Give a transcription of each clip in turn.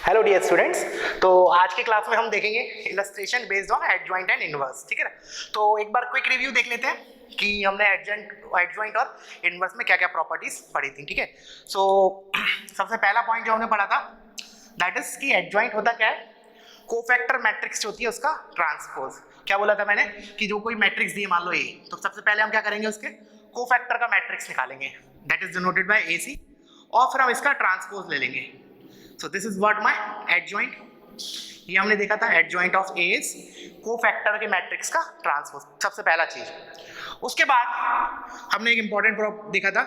Hello dear students. तो आज के क्लास में हम देखेंगे illustration based on adjoint and inverse. ठीक है ना। तो एक बार क्विक रिव्यू देख लेते हैं कि हमने एडजॉइंट और इनवर्स में क्या क्या प्रॉपर्टीज पढ़ी थी। ठीक है। सो सबसे पहला पॉइंट जो हमने पढ़ा था दैट इज कि एडजॉइंट होता क्या है, कोफैक्टर मैट्रिक्स जो होती है उसका ट्रांसपोज। क्या बोला था मैंने कि जो कोई मैट्रिक्स दी मान लो ए, तो सबसे पहले हम क्या करेंगे, उसके कोफैक्टर का मैट्रिक्स निकालेंगे that is denoted by AC, और फिर हम इसका ट्रांसपोज ले लेंगे। So this is what my adjoint, ये हमने देखा था adjoint of A is cofactor के मैट्रिक्स का ट्रांसपोज, सबसे पहला चीज। उसके बाद हमने एक इंपॉर्टेंट प्रॉप देखा था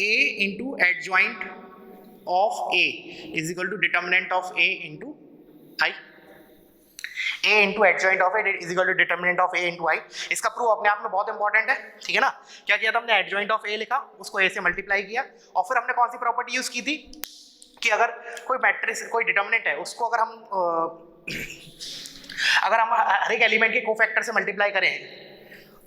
A into adjoint of A is equal to determinant of A into I। A into adjoint of A is equal to determinant of A into I। इसका प्रूफ अपने आप में बहुत इंपॉर्टेंट है। ठीक है ना। क्या किया था हमने, एडजॉइंट ऑफ A लिखा, उसको A से मल्टीप्लाई किया, और फिर हमने कौन सी प्रॉपर्टी यूज की थी कि अगर कोई मैट्रिक्स कोई डिटर्मिनेंट है उसको अगर हम हर एक एलिमेंट के कोफैक्टर से मल्टीप्लाई करें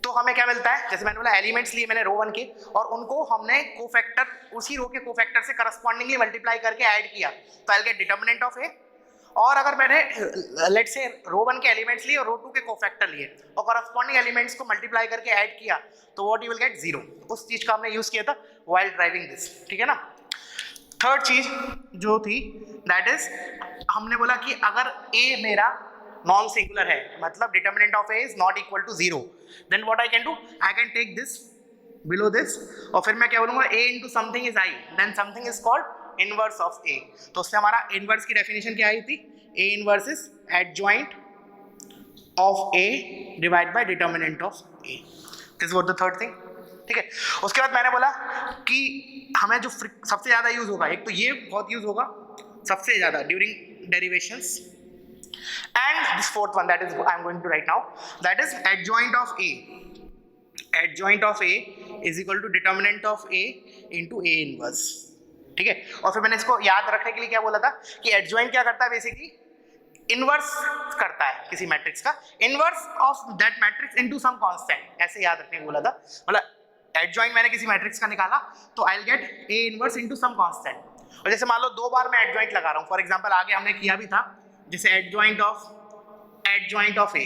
तो हमें क्या मिलता है। जैसे मैंने बोला एलिमेंट्स लिए मैंने रो 1 के, और उनको हमने कोफैक्टर उसी रो के कोफैक्टर से करस्पॉन्डिंगली मल्टीप्लाई करके ऐड किया तो I will get determinant of A. और अगर मैंने लेट्स से रो 1 के एलिमेंट्स लिए और रो 2 के कोफैक्टर लिए और करस्पॉन्डिंग एलिमेंट्स को मल्टीप्लाई करके ऐड किया तो व्हाट यू विल गेट 0। उस चीज का हमने यूज किया था व्हाइल ड्राइविंग दिस। ठीक है ना। थर्ड चीज जो थी दैट इज हमने बोला कि अगर A मेरा नॉन सिंगुलर है, मतलब determinant of A is not equal to 0, then what I can do, I can take this below this, और फिर मैं क्या बोलूंगा A into something is I, then something is called inverse of A। तो उससे हमारा इनवर्स की definition क्या आई थी, A inverse is adjoint of A divide by determinant of A। This was the third thing. ठीक है। उसके बाद मैंने बोला कि हमें जो सबसे ज्यादा यूज होगा, एक तो ये बहुत यूज होगा सबसे ज्यादा during derivations, and this fourth one that is I am going to write now, that is adjoint of A। Adjoint of A is equal to determinant of A into A inverse. ठीक है। और फिर मैंने इसको याद रखने के लिए क्या बोला था कि एडजॉइंट क्या करता है, बेसिकली इनवर्स करता है किसी मैट्रिक्स का, inverse of that matrix into some constant, ऐसे याद रखने को बोला था। मतलब एडजॉइंट मैंने किसी मैट्रिक्स का निकाला तो I will get A inverse into some constant. और जैसे मान लो 2 बार मैं एडजॉइंट लगा रहा हूं, फॉर एग्जांपल आगे हमने किया भी था, जैसे एडजॉइंट ऑफ A,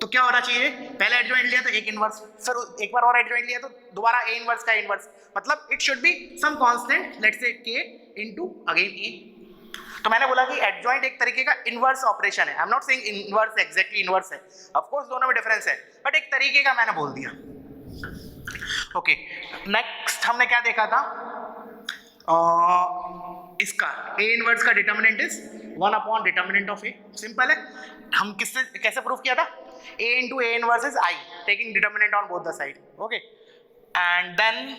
तो क्या होना चाहिए, पहले एडजॉइंट लिया तो एक इनवर्स, फिर एक बार और एडजॉइंट लिया तो दोबारा A इनवर्स का इनवर्स, मतलब it should be some constant, let's say K into again A। तो मैंने बोला कि एडजॉइंट एक तरीके का इनवर्स ऑपरेशन है। I am not saying inverse exactly inverse है, ऑफ कोर्स दोनों में डिफरेंस है, बट एक तरीके का मैंने बोल दिया। ओके। नेक्स्ट हमने क्या देखा था, इसका A इनवर्स का determinant is 1 upon determinant of A। Simple है। हम किससे कैसे प्रूफ किया था, A into A inverse is I, taking determinant on both the side. Okay. And then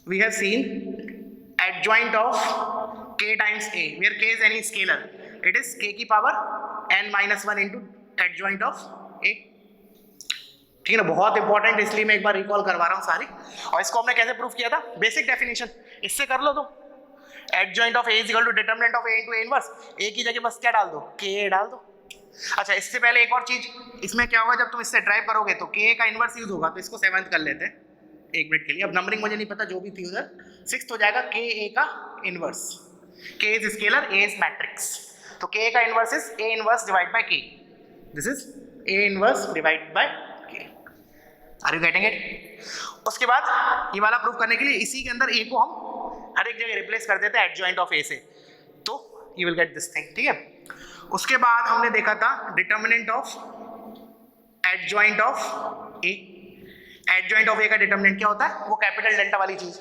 we have seen adjoint of K times A, where K is any scalar, it is K की power n-1 into adjoint of A। ठीक है ना। बहुत important, इसलिए मैं एक बार recall करवा रहा हूँ सारी। और इसको हमने कैसे प्रूफ किया था, बेसिक डेफिनेशन इससे कर लो। तो adjoint of A is equal to determinant of A into A inverse, A की जगह बस क्या डाल दो, K डाल दो। अच्छा, इससे पहले एक और चीज, इसमें क्या होगा, जब तुम इससे ड्राइव करोगे तो K का इनवर्स यूज होगा, तो इसको 7th कर लेते हैं 1 मिनट के लिए। अब नंबरिंग मुझे नहीं पता, जो भी थी उधर 6th हो जाएगा K A का inverse. K is scalar, A is matrix, तो K का inverse is A inverse divide by K। This is A inverse divide by K। Are you getting it. उसके बाद ये वाला प्रूफ करने के लिए इसी के अंदर A को हम हर एक जगह रिप्लेस कर देते हैं एडजॉइंट ऑफ A से, तो you will get this thing. ठीक है। उसके बाद हमने देखा था determinant of adjoint of A। Adjoint of A का डिटर्मिनेंट क्या होता है, वो कैपिटल डेल्टा वाली चीज,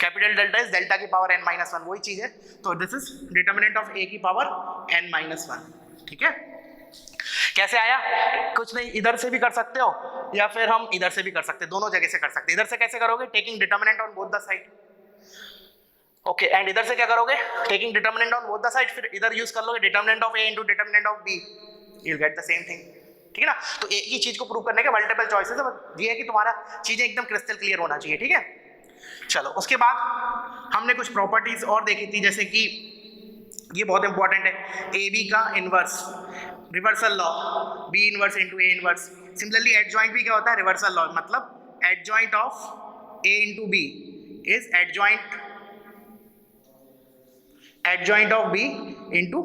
कैपिटल डेल्टा इज डेल्टा की पावर n-1, वही चीज है। तो this is determinant of A की पावर n-1। ठीक है। कैसे आया, कुछ नहीं, इधर से भी कर सकते हो या फिर हम इधर से भी कर सकते हैं, दोनों जगह से कर सकते हैं। इधर से कैसे करोगे, taking determinant on both the side. Okay. And इधर से क्या करोगे, taking determinant on both the side, फिर इधर यूज कर लोगे determinant of A into determinant of B, you will gate the same thing. ठीक है ना। तो एक ही चीज को प्रूव करने के मल्टीपल चॉइसेस है, ये है कि तुम्हारा चीजें एकदम क्रिस्टल क्लियर होना चाहिए। ठीक है। चलो, उसके बाद हमने कुछ प्रॉपर्टीज और देखी थी, जैसे कि ये बहुत इंपॉर्टेंट है, AB का inverse, reversal law, B inverse into A inverse. Similarly adjoint भी क्या होता है, रिवर्सल लॉ, मतलब adjoint of A into B is adjoint of B into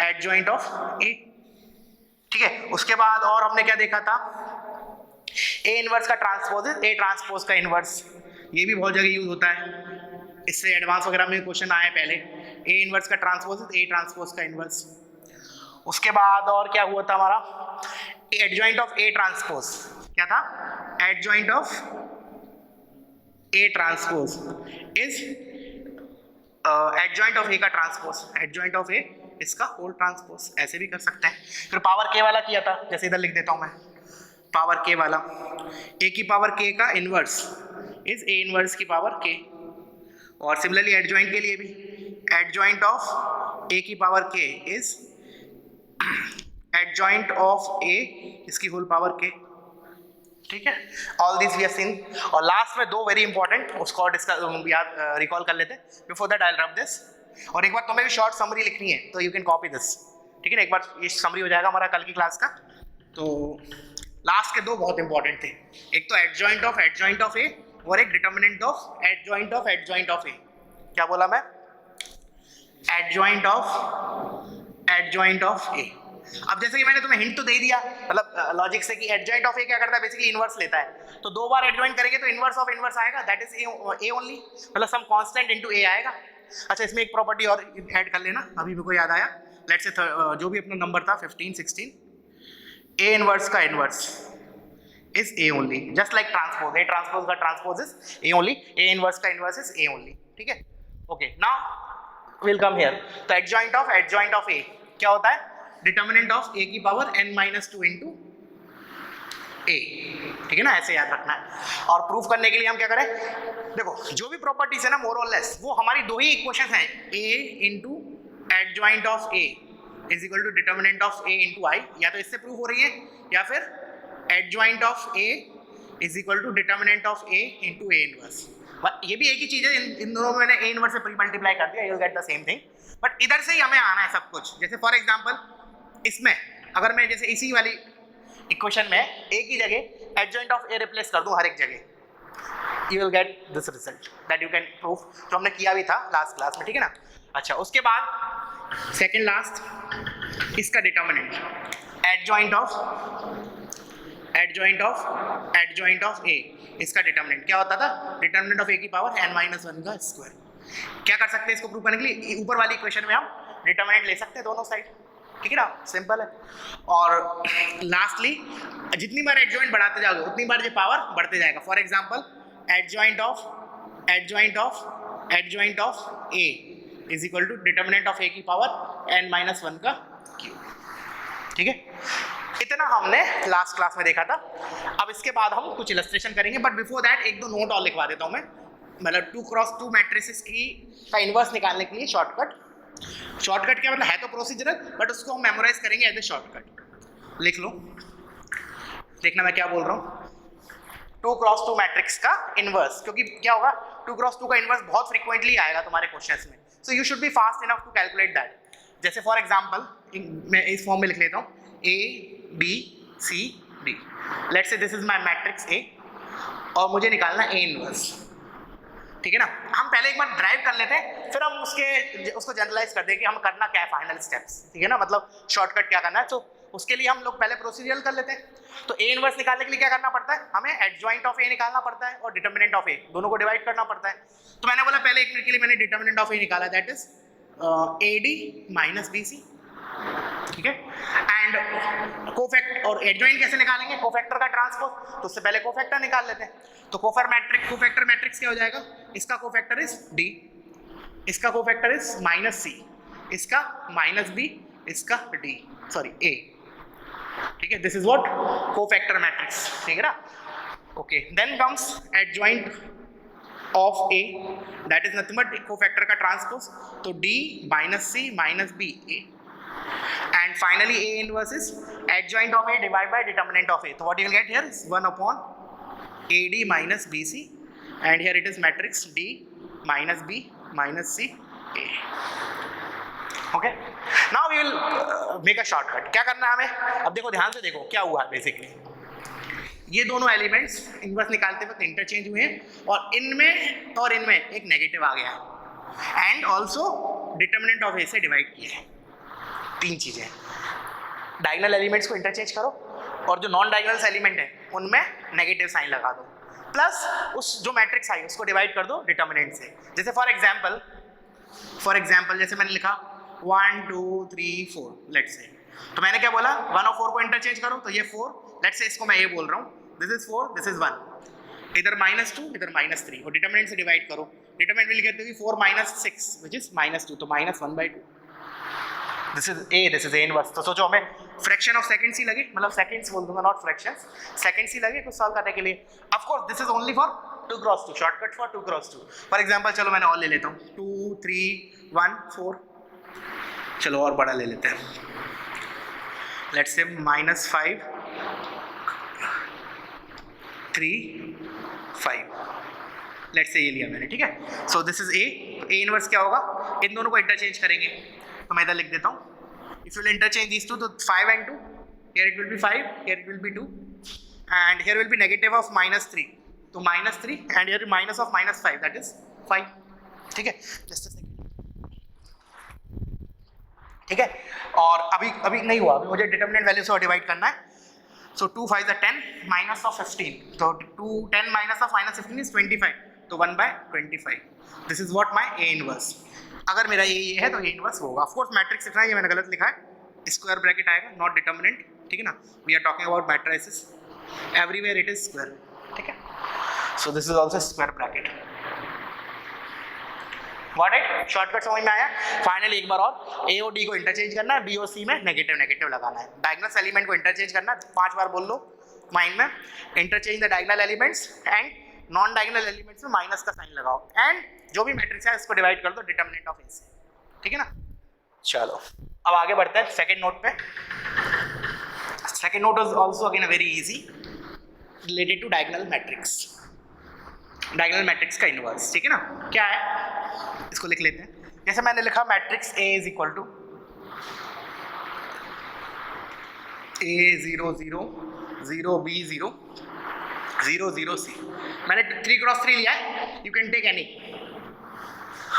adjoint of A. ठीक है, उसके बाद और हमने क्या देखा था, ए इनवर्स का ट्रांसपोज इज ए ट्रांसपोज का इनवर्स। ये भी बहुत जगह यूज होता है, इससे एडवांस वगैरह में क्वेश्चन आए पहले। ए इनवर्स का ट्रांसपोज इज ए ट्रांसपोज का इनवर्स। उसके बाद और क्या हुआ था हमारा, एडजॉइंट ऑफ ए ट्रांसपोज। क्या था, adjoint of A transpose is adjoint of A का ट्रांसपोज, एडजॉइंट ऑफ ए इसका होल ट्रांसपोज। ऐसे भी कर सकते हैं। फिर पावर के वाला किया था, जैसे इधर लिख देता हूं मैं, पावर के वाला, ए की पावर के का इनवर्स इज ए इनवर्स की पावर के। और सिमिलरली एडजॉइंट के लिए भी, एडजॉइंट ऑफ ए की पावर के इज एडजॉइंट ऑफ ए इसकी होल पावर के। ठीक है, all this we have seen. और लास्ट में दो वेरी इंपॉर्टेंट, उसको डिस्कस याद रिकॉल कर लेते हैं। Before that I will rub this. और एक बार तुम्हें भी शॉर्ट समरी लिखनी है तो यू कैन कॉपी दिस। ठीक है ना, एक बार ये समरी हो जाएगा हमारा कल की क्लास का। तो लास्ट के दो बहुत इंपॉर्टेंट थे, एक तो एडजॉइंट ऑफ ए और एक determinant of adjoint of A. क्या बोला मैं, एडजॉइंट ऑफ ए। अब जैसे कि मैंने तुम्हें हिंट तो दे दिया, मतलब लॉजिक से, कि एडजॉइंट ऑफ ए क्या करता है, बेसिकली इनवर्स लेता है। तो दो बार एडजॉइंट करेंगे तो इनवर्स ऑफ इनवर्स आएगा, दैट इज ए ओनली, मतलब सम कांस्टेंट इनटू ए आएगा। अच्छा, इसमें एक प्रॉपर्टी और ऐड कर लेना, अभी मेरे को याद आया। लेट्स से जो भी अपना नंबर था 15, 16, ए इनवर्स का inverse is A only, just like transpose. A transpose का transpose is A only, A inverse का इनवर्स इज ए ओनली। ठीक है, okay, now will come here. तो एडजॉइंट ऑफ ए क्या होता है, डिटर्मिनेंट ऑफ ए की पावर n-2 इंटू ए। ठीक है ना, ऐसे याद रखना है। और प्रूफ करने के लिए हम क्या करें, देखो जो भी प्रॉपर्टीज है ना मोर और लेस, वो हमारी दो ही इक्वेशन है, A into adjoint of A is equal to determinant of A into I. या तो इससे प्रूफ हो रही है, या फिर adjoint of A is equal to determinant of A into A inverse. ये भी एक ही चीज है, इन दोनों में मैंने ए इनवर्स से प्री मल्टीप्लाई कर दिया, you will gate the same thing. But इधर से ही हमें आना है सब कुछ। जैसे फॉर एग्जांपल इसमें अगर मैं जैसे इसी वाली इक्वेशन में ए की जगह एडजॉइंट ऑफ ए रिप्लेस कर दूं हर एक जगह, you will get this result that you can prove, जो हमने किया भी था लास्ट क्लास में। ठीक है ना। अच्छा, उसके बाद सेकंड लास्ट, इसका डिटर्मिनेंट एडजॉइंट ऑफ ए, इसका डिटर्मिनेंट क्या होता था, डिटर्मिनेंट ऑफ ए की पावर n-1 का स्क्वायर। क्या कर सकते हैं इसको प्रूव करने के लिए, ऊपर वाली इक्वेशन में हम डिटर्मिनेंट ले सकते हैं दोनों साइड। ठीक है ना, सिंपल है। और लास्टली जितनी बार एडजॉइंट बढ़ाते जाओगे उतनी बार ये पावर बढ़ते जाएगा। For example adjoint of A is equal to determinant of A की पावर n-1 का क्यूब। ठीक है, इतना हमने लास्ट क्लास में देखा था। अब इसके बाद हम कुछ इलस्ट्रेशन करेंगे, बट बिफोर दैट एक दो नोट और लिखवा देता हूं मैं, मतलब 2x2 मैट्रिसेस की का इनवर्स निकालने के लिए शॉर्टकट क्या मतलब, है तो प्रोसीजरल बट उसको हम मेमोराइज करेंगे एज ए शॉर्टकट। लिख लो, देखना मैं क्या बोल रहा हूँ। 2x2 मैट्रिक्स का इनवर्स, क्योंकि क्या होगा 2x2 का इनवर्स बहुत फ्रीक्वेंटली आएगा तुम्हारे क्वेश्चंस में, so you should be fast enough to calculate that. जैसे फॉर एग्जांपल मैं इस फॉर्म में लिख लेता हूँ, A B C D, let's say this is my matrix A और मुझे निकालना A इनवर्स। ठीक है ना, हम पहले एक बार ड्राइव कर लेते हैं, फिर हम उसको जनरलाइज कर दें कि हम करना क्या है फाइनल स्टेप्स। ठीक है ना, मतलब शॉर्टकट क्या करना है। तो उसके लिए हम लोग पहले प्रोसीजरल कर लेते हैं। तो ए इनवर्स निकालने के लिए क्या करना पड़ता है, हमें एडजॉइंट ऑफ ए निकालना पड़ता है और डिटर्मिनेंट ऑफ ए, दोनों को डिवाइड करना पड़ता है। तो मैंने बोला पहले 1 मिनट के लिए मैंने डिटर्मिनेंट ऑफ ए निकाला, that is AD minus BC। ठीक है, एंड कोफैक्टर और एडजॉइंट कैसे निकालेंगे, कोफैक्टर का ट्रांसपोज, तो उससे पहले कोफैक्टर निकाल लेते हैं। तो कोफैक्टर मैट्रिक्स क्या हो जाएगा, इसका कोफैक्टर इज D, इसका कोफैक्टर इज -C, इसका -B, इसका D, सॉरी A। ठीक है, this is what cofactor matrix. ठीक है ना, okay, then comes adjoint of A, that is nothing but cofactor का ट्रांसपोज, तो D -C -B A, and finally A inverse is adjoint of A divided by determinant of A. So what you will get here is 1 upon AD minus BC, and here it is matrix D minus B minus C A. Okay, now we will make a shortcut. क्या करना है हमें, अब देखो ध्यान से देखो क्या हुआ है। बेसिकली ये दोनों एलिमेंट्स इनवर्स निकालते वक्त इंटरचेंज हुए हैं और इनमें एक नेगेटिव आ गया है, एंड ऑल्सो डिटर्मिनेंट ऑफ ए से डिवाइड किया है। 3 चीजें, डायगोनल एलिमेंट्स को इंटरचेंज करो और जो नॉन डायगोनल एलिमेंट है उनमें नेगेटिव साइन लगा दो, प्लस उस जो मैट्रिक्स आई उसको डिवाइड कर दो डिटर्मिनेंट से। जैसे फॉर एग्जाम्पल जैसे मैंने लिखा 1 2 3 4 लेट्स से, तो मैंने क्या बोला 1 और 4 को इंटरचेंज करो, तो ये 4 लेट्स से इसको मैं ये बोल रहा हूँ दिस इज 4 दिस इज 1, इधर -2 इधर -3 और डिटर्मिनेंट से डिवाइड करो, determinant will get to be 4 - 6 which is -2, तो -1/2, दिस इज a इनवर्स। तो सोचो हमें फ्रैक्शन ऑफ सेकंड्स ही लगे, मतलब सेकंड्स बोल दूंगा नॉट फ्रैक्शंस, सेकंड्स ही लगे कुछ सॉल्व करने के लिए। Of course this is only for 2 cross 2, shortcut for 2 cross 2। For example चलो मैंने और ले लेता हूँ 2 3 1 4, चलो और बड़ा ले लेते हैं, लेट्स से -5 3 5, लेट्स से ये लिया मैंने, ठीक है। So this is A inverse क्या होगा, इन दोनों को इंटरचेंज करेंगे, तो मैं इधर लिख देता हूँ if you will interchange these two, तो 5 and 2, here it will be 5, here it will be 2, and here will be negative of -3, तो -3, and here minus of -5 that is 5, ठीक है। जस्ट अ सेकंड, ठीक है। और अभी नहीं हुआ, अभी मुझे डिटर्मिनेंट वैल्यू से डिवाइड करना है। सो 2 5 is 10 minus of 15, तो 10 minus of -15 is 25, तो 1/25, this is what my A inverse. अगर मेरा ये है तो ए इनवर्स होगा। ऑफ कोर्स मैट्रिक्स लिखना है, ये मैंने गलत लिखा है, स्क्वायर ब्रैकेट आएगा नॉट डिटर्मिनेंट, ठीक है ना। We are talking about matrices, everywhere it is square, ठीक है। So this is also square bracket, what it shortcut समझ में आया। फाइनली एक बार और ए और डी को इंटरचेंज करना है, बी और सी में नेगेटिव लगाना है, डायगोनल एलिमेंट को इंटरचेंज करना है, 5 बार बोल लो माइंड में, interchange the diagonal elements and non diagonal elements में माइनस का साइन लगाओ, एंड जो भी मैट्रिक्स है उसको डिवाइड कर दो डिटर्मिनेंट ऑफ ए से, ठीक है ना। चलो अब आगे बढ़ते हैं सेकंड नोट पे। Second note is also again very easy related to diagonal matrix, diagonal matrix का इनवर्स, ठीक है ना। क्या है इसको लिख लेते हैं। जैसे मैंने लिखा matrix A is equal to A 0 0 0 B 0 0 0 C, मैंने 3 क्रॉस 3 लिया है, यू कैन टेक एनी।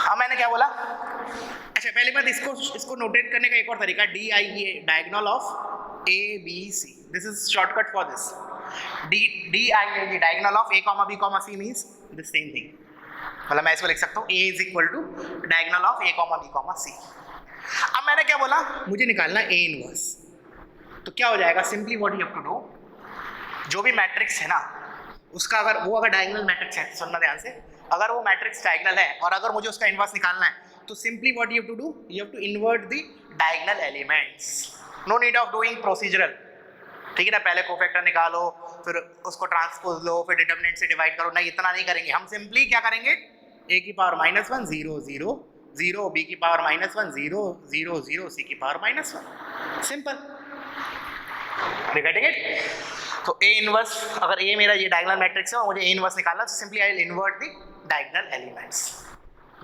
अब मैंने क्या बोला, अच्छा पहले बात इसको नोटेट करने का एक और तरीका, DIA diagonal of A B C, this is shortcut for this. DIA diagonal of A, B, C means the same thing, मतलब मैं इसको लिख सकता हूँ A is equal to diagonal of A, B, C। अब मैंने क्या बोला, मुझे निकालना A इनवर्स, तो क्या हो जाएगा, simply what you have to do, जो भी मैट्रिक्स है ना उसका अगर डायगोनल मैट्रिक्स है, सुनना ध्यान से, अगर वो मैट्रिक्स डायगोनल है और अगर मुझे उसका इनवर्स निकालना है, तो simply what you have to do, you have to invert the diagonal elements, no need of doing procedural, ठीक है ना। पहले कोफैक्टर निकालो, फिर उसको ट्रांसपोज लो, फिर डिटर्मिनेंट से डिवाइड करो, नहीं इतना नहीं करेंगे हम। सिंपली क्या करेंगे, a की पावर -1 0 0 0, b की पावर -1 0 0 0, c की पावर -1, सिंपल, गेटिंग इट। तो a इनवर्स, अगर a मेरा ये डायगोनल मैट्रिक्स है और मुझे a इनवर्स निकालना, तो simply I will invert the diagonal elements,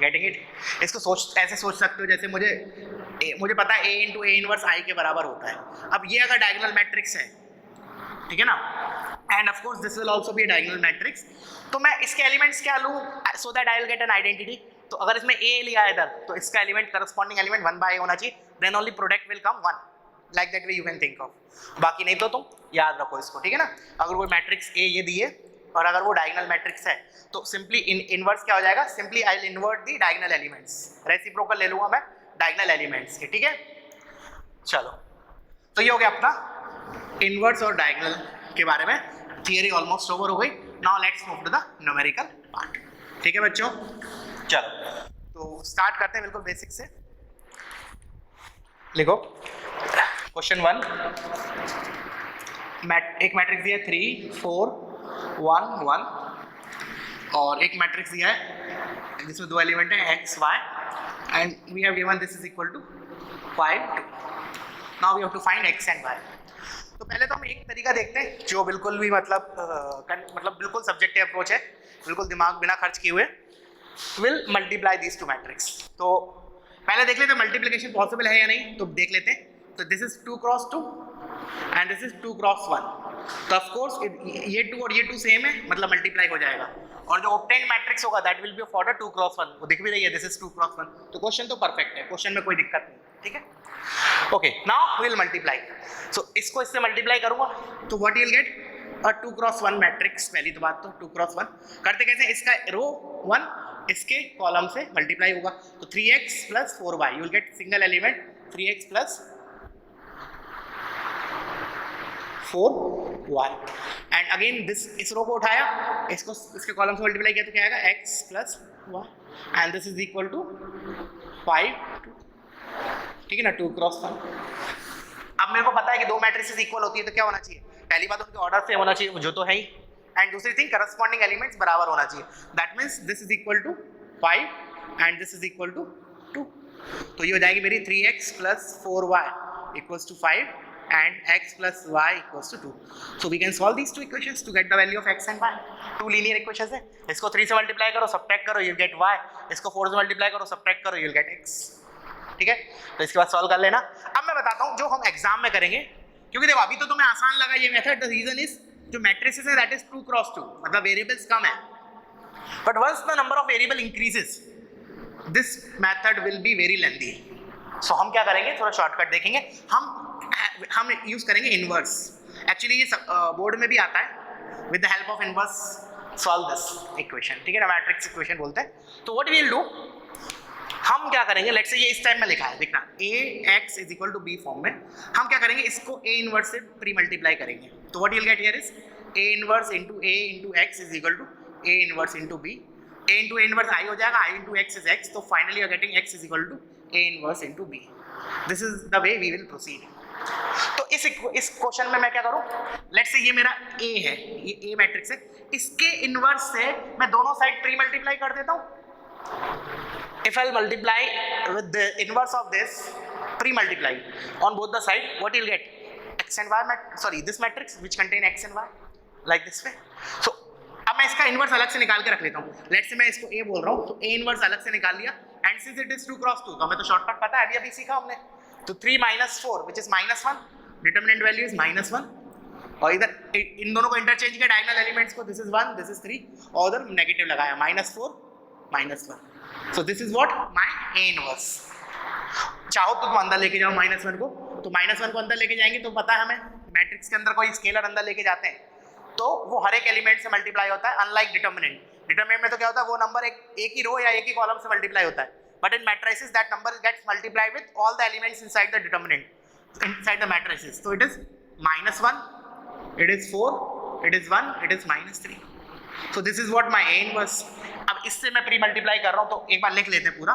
getting it. इसको ऐसे सोच सकते हो जैसे मुझे पता है a into a inverse i के बराबर होता है। अब ये अगर डायगोनल मैट्रिक्स है, ठीक है ना, end of course this will also be a diagonal matrix, तो मैं इसके एलिमेंट्स क्या लूँ so that I will get an identity. तो अगर इसमें a लिया है इधर, तो इसका एलिमेंट करस्पॉन्डिंग एलिमेंट 1/a होना चाहिए, then only product will come 1, like that way you can think of. बाकी नहीं तो तुम याद रखो इसको, ठीक है ना। अगर कोई मैट्रिक्स A ये दिए और अगर वो डायगोनल मैट्रिक्स है, तो सिंपली इनवर्स क्या हो जाएगा, simply I will invert the diagonal elements, reciprocal ले लूंगा मैं डायगोनल एलिमेंट्स के, ठीक है। चलो तो ये हो गया अपना इनवर्स और डायगोनल के बारे में, थियरी ऑलमोस्ट ओवर हो गई। Now let's move to the numerical part, ठीक है बच्चों। चलो तो स्टार्ट करते हैं बिल्कुल बेसिक से। लिखो क्वेश्चन 1, एक मैट्रिक्स दिया है 3 4 1 1, और एक मैट्रिक्स दिया है जिसमें 2 एलिमेंट है x y, and we have given this is equal to 5 2। Now we have to find x and y। तो पहले तो हम एक तरीका देखते हैं जो बिल्कुल भी मतलब बिल्कुल सब्जेक्टिव अप्रोच है, बिल्कुल दिमाग बिना खर्च किए हुए, विल मल्टीप्लाई दीज 2 मैट्रिक्स। तो पहले देख लेते हैं मल्टीप्लिकेशन पॉसिबल है या नहीं, तो देख लेते हैं। तो this is 2 cross 2 and this is 2 cross 1. तो ऑफ कोर्स ये 2 और ये 2 सेम है, मतलब मल्टीप्लाई हो जाएगा. और जो ऑब्टेन्ड मैट्रिक्स होगा that will be of order 2 cross 1. वो दिख भी रही है, दिस इज 2 क्रॉस 1. तो क्वेश्चन तो परफेक्ट है, क्वेश्चन में कोई दिक्कत नहीं. ठीक है, okay. Now we will multiply. So इसको इससे मल्टीप्लाई करूंगा तो what you will get a 2 cross 1 matrix. पहली तो बात तो 2 क्रॉस 1 करते कैसे, इसका रो 1 इसके कॉलम से मल्टीप्लाई होगा. तो 3x plus 4y you will gate single element 3x plus 4y. And again this, इस रो को उठाया, इसको इसके कॉलम से मल्टीप्लाई किया तो क्या आएगा x plus y. And this is equal to 5 2. ठीक है ना, 2 क्रॉस 1. अब मेरे को पता है कि दो मैट्रिसेस इक्वल होती है तो क्या होना चाहिए, पहली बात उनके ऑर्डर से होना चाहिए, जो तो है ही. एंड दूसरी थिंग करस्पॉन्डिंग एलिमेंट्स बराबर होना चाहिए. That means this is equal to 5 and this is equal to 2. तो ये हो जाएगी मेरी 3x plus 4y equals to 5 and x plus y equals to 2. So we can solve these two equations to get the value of x and y. Two linear equations है. इसको 3 से multiply करो, subtract करो, you'll get y. इसको 4 से multiply करो, subtract करो, you'll get x. ठीक है, तो इसके बाद सॉल्व कर लेना. अब मैं बताता हूँ जो हम एग्जाम में करेंगे, क्योंकि देखो अभी तो तुम्हें आसान लगा ये मेथड. द रीजन इज जो मैट्रिसेस है दैट इज 2 क्रॉस 2, मतलब वेरिएबल्स कम है. But once the number of variable increases this method will be very lengthy. सो हम क्या करेंगे, थोड़ा शॉर्टकट देखेंगे. हम यूज करेंगे इनवर्स. एक्चुअली ये बोर्ड में भी आता है. With the help of inverse solve this equation. ठीक है ना, मैट्रिक्स इक्वेशन बोलते हैं. तो व्हाट वी विल डू, हम क्या करेंगे, लेट्स से ये इस टाइम में लिखा है, देखना ax is equal to b form में. हम क्या करेंगे, इसको a इनवर्स से प्री मल्टीप्लाई करेंगे. तो what you will get here is a inverse into a into x is equal to a inverse into b. a into a inverse i हो जाएगा, i into x is x. तो finally you are getting x is equal to a inverse into b. This is the way we will proceed. तो इस question में मैं क्या करूं, let's say ये मेरा A है, ये A मैट्रिक्स है, इसके इनवर्स से मैं दोनों साइड प्री मल्टीप्लाई कर देता हूं. If I'll multiply with the inverse of this, pre-multiply on both the side, what you'll get? X and y, this matrix which contain x and y, like this way. So अब मैं इसका inverse अलग से निकाल के रख लेता हूँ. लेट्स से मैं इसको A बोल रहा हूँ, तो A इनवर्स अलग से निकाल लिया. And since it is 2 cross 2, तो हमें तो शॉर्टकट पता है, अभी सीखा हमने. तो 3 minus 4 which is -1, determinant value is -1. और इधर इन दोनों को इंटरचेंज किया, डायगोनल एलिमेंट्स को, दिस इज 1 दिस इज 3, और उधर नेगेटिव लगाया, -4 -1. सो this is what my A inverse. चाहो तो तुम अंदर लेके जाओ -1 को, तो -1 को अंदर लेके जाएंगे तो पता है हमें मैट्रिक्स के अंदर कोई स्केलर अंदर लेके जाते हैं तो वो हर एक एलिमेंट से मल्टीप्लाई होता है, अनलाइक डिटरमिनेंट. डिटरमिनेंट में तो क्या होता है, वो नंबर एक ही रो या एक ही कॉलम से मल्टीप्लाई होता है. But in matrices, that number gets multiplied with all the elements inside the determinant, inside the matrices. So it is -1, it is 4, it is 1, it is -3. So this is what my A inverse. अब इससे मैं pre multiply कर रहा हूँ, तो एक बार लिख लेते हैं पूरा.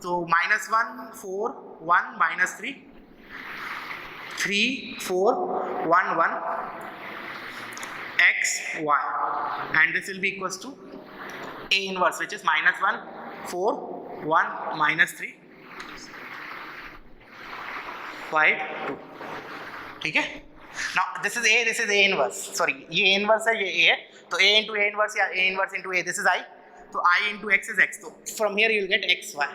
तो -1 4 1 -3 3 4 1 1 x y, and this will be equals to A inverse, which is -1 4 1 -3 5 2. ठीक है. Now this is A inverse. Sorry, ये A inverse है, ये A है. तो A into A inverse या A inverse into A, this is I. तो I into X is X. तो from here you will get X Y.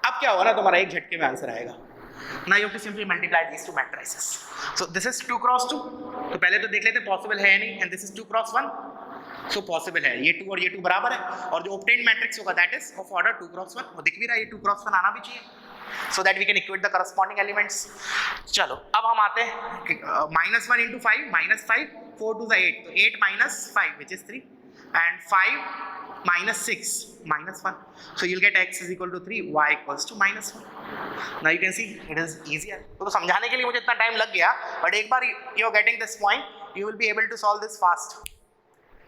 अब क्या होगा ना, तुम्हारा एक झटके में आंसर आएगा. Now you have to simply multiply these two matrices. So this is 2 cross 2. तो पहले तो देख लेते पॉसिबल है या नहीं. And this is 2 cross 1. So possible है, ये 2 और ये 2 बराबर है. और जो ऑब्टेन्ड मैट्रिक्स होगा that is of order 2 cross 1. वो दिख भी रहा है, ये 2 क्रॉस 1 आना भी चाहिए, so that we can equate the corresponding elements. चलो अब हम आते हैं -1 into 5 -5 4 2 8. तो 8 minus 5 which is 3 and 5 minus 6 -1. So you'll get x is equal to 3, y equals to -1. Now you can see it is easier. तो समझाने के लिए मुझे इतना टाइम लग गया, बट एक बार you are getting this point, you will be able to solve this fast.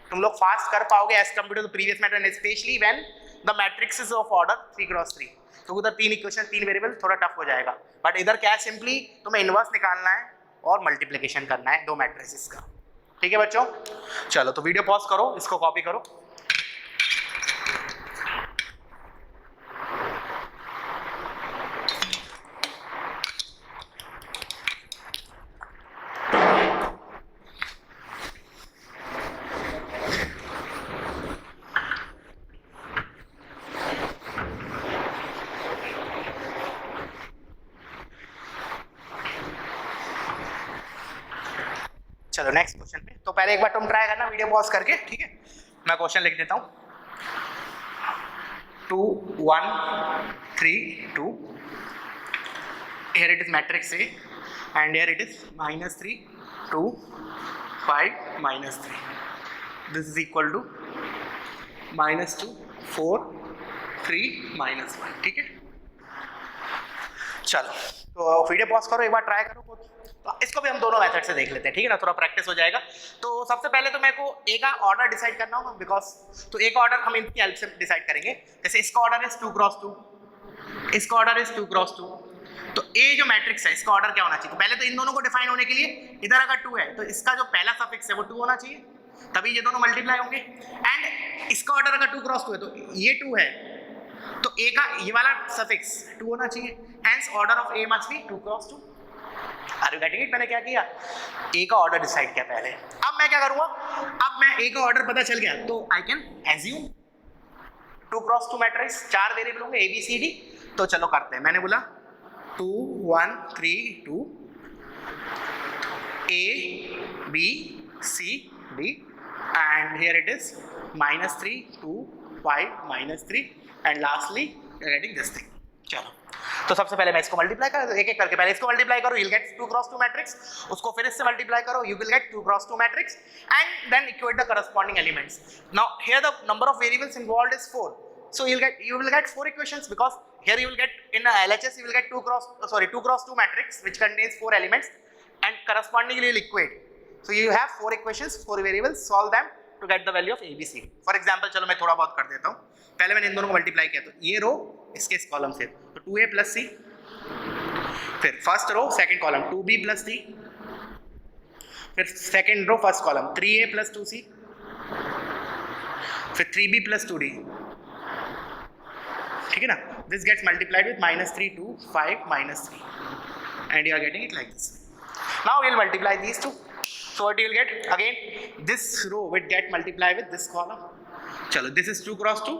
तुम लोग फास्ट कर पाओगे as compare to the previous matter, specially when the matrix is of order 3 cross 3. तो उधर 3 इक्वेशन 3 वेरिएबल थोड़ा tough हो जाएगा, but इधर क्या है, सिंपली तुम्हें इनवर्स निकालना है और मल्टीप्लिकेशन करना है दो मैट्रिसेस का. ठीक है बच्चों, चलो तो वीडियो पॉज करो, इसको कॉपी करो. चलो नेक्स्ट क्वेश्चन पे। तो पहले एक बार तुम ट्राई करना वीडियो पॉज करके, ठीक है? मैं क्वेश्चन लिख देता हूँ। 2 1 3 2, here it is matrix A and here it is -3 2 5 -3, this is equal to -2 4 3 -1, ठीक है? चलो तो वीडियो पॉज करो, एक बार ट्राई करो खुद। तो इसको भी हम दोनों मेथड से देख लेते हैं, ठीक है ना? थोड़ा प्रैक्टिस हो जाएगा। तो सबसे पहले तो मेरे को ए का ऑर्डर डिसाइड करना होगा, बिकॉज तो ए का ऑर्डर हम इनकी हेल्प से डिसाइड करेंगे। जैसे इसका ऑर्डर इज 2 क्रॉस 2, इसका ऑर्डर इज 2 क्रॉस 2। तो ए जो मैट्रिक्स है इसका ऑर्डर क्या होना चाहिए? तो पहले तो इन दोनों को डिफाइन होने के लिए इधर अगर 2 है तो इसका जो पहला सफिक्स है वो 2 होना चाहिए, तभी ये दोनों मल्टीप्लाई होंगे। एंड इसका ऑर्डर अगर 2 क्रॉस 2 है तो ये 2 है, तो ए का ये वाला सफिक्स 2 होना चाहिए। Hence order of A must be 2 cross 2। Are you getting it? मैंने क्या किया, ए का ऑर्डर डिसाइड किया पहले। अब मैं क्या करूंगा, अब मैं ए का ऑर्डर पता चल गया तो I can assume 2 cross 2 matrix, 4 variable होंगे ए बी सी डी। तो चलो करते हैं। मैंने बोला 2 1 3 2 A B C D and here it is -3 2 5 -3 and lastly you are getting this thing। चलो तो सबसे पहले मैं इसको मल्टीप्लाई कर, एक एक करके पहले इसको मल्टीप्लाई करो, you'll get 2 क्रॉस 2 मैट्रिक्स, उसको फिर इससे मल्टीप्लाई करो, you will get 2 cross 2 matrix and then equate the corresponding elements। Now here the number of variables involved is 4, so you will get 4 equations, because here you will get in LHS you will get 2 cross 2 matrix which contains 4 elements and correspondingly you will equate, so you have 4 equations, 4 variables, solve them to get the value of A B C। For example चलो मैं थोड़ा बहुत कर देता हूँ। पहले मैंने इन दोनों को मल्टीप्लाई किया, तो ये रो इसके इस कॉलम से, तो 2A + C, फिर first row second column 2B + C, फिर second row first column 3A + 2C, फिर 3B + 2D, ठीक है ना? This gets multiplied with -3 2 5 -3 and you are getting it like this। Now we will multiply these two, so what you will get, again this row will get multiplied with this column। चलो this is 2 cross 2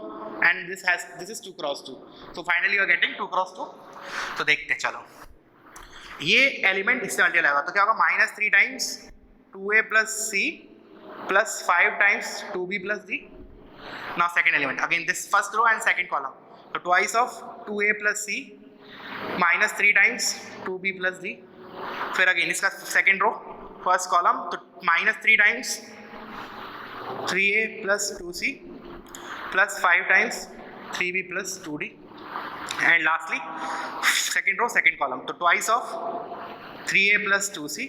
and this is 2 cross 2, so finally you are getting 2 cross 2। तो देखते हैं, चलो ये element इससे multiply होगा तो क्या होगा, -3 times 2A + C + 5 times 2B + D। Now second element, again this first row and second column, so twice of 2A + C -3 times 2B + D, फिर अगेन इसका सेकंड रो फर्स्ट कॉलम, तो -3 times 3A + 2C + 5 times 3B + 2D and lastly second row second column, तो twice of 3A + 2C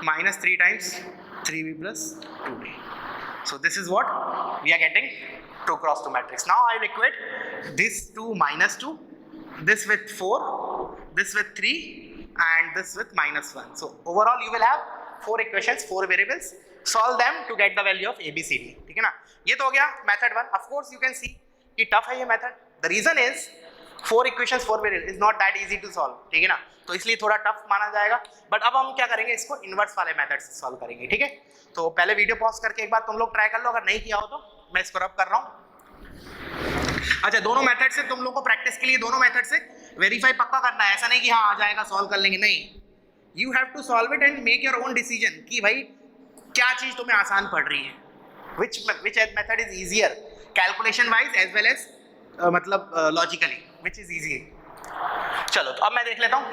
-3 times 3B + 2D। So this is what we are getting 2 cross 2 matrix। Now I will equate this 2 -2, this with 4, this with 3 and this with -1। So overall you will have 4 equations, 4 variables, solve them to get the value of A B C D, ठीक है ना? ये तो हो गया method 1। Of course you can see कि tough है ये method, the reason is 4 equations 4 variables is not that easy to solve, ठीक है ना? तो इसलिए थोड़ा टफ माना जाएगा। बट अब हम क्या करेंगे, इसको इनवर्स वाले मेथड से सॉल्व करेंगे, ठीक है? तो पहले वीडियो पॉज करके एक बार तुम लोग ट्राई कर लो, अगर नहीं किया हो तो मैं इसको रब कर रहा हूँ। अच्छा, दोनों मेथड से तुम लोग को प्रैक्टिस के लिए दोनों मेथड से वेरीफाई पक्का करना है, ऐसा नहीं कि हाँ आ जाएगा सॉल्व कर लेंगे, नहीं। You have to solve it and make your own decision कि भाई क्या चीज़ तुम्हें आसान पड़ रही है, which method is easier calculation wise as well as मतलब लॉजिकली, विच इज ईजियर। चलो तो अब मैं देख लेता हूँ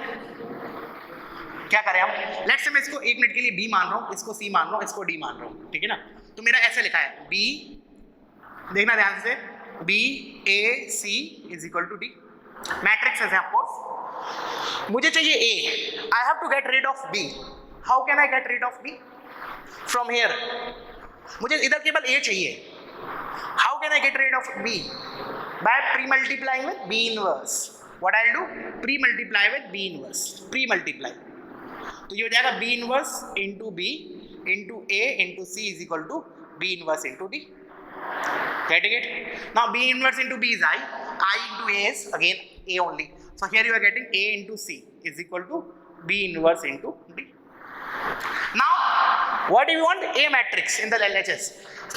क्या करें हम। लेट्स से मैं इसको 1 मिनट के लिए B मान रहा हूँ, इसको C मान रहा हूँ, इसको D मान रहा हूँ, ठीक है ना? तो मेरा ऐसे लिखा है B, देखना ध्यान से, B A C = D, matrix है ऑफकोर्स। मुझे चाहिए A, I have to get rid of B। How can I get rid of B from here? मुझे इधर केवल A चाहिए। How can I get rid of B? By pre-multiplying with B inverse। What I'll do? Pre-multiply with B inverse। Pre-multiply, तो ये हो जाएगा B inverse into B into A into C = B inverse into D। Getting it? Now B inverse into B is I into A is again A only, so here you are getting A into C = B inverse into D। Now what do you want? A matrix in the LHS।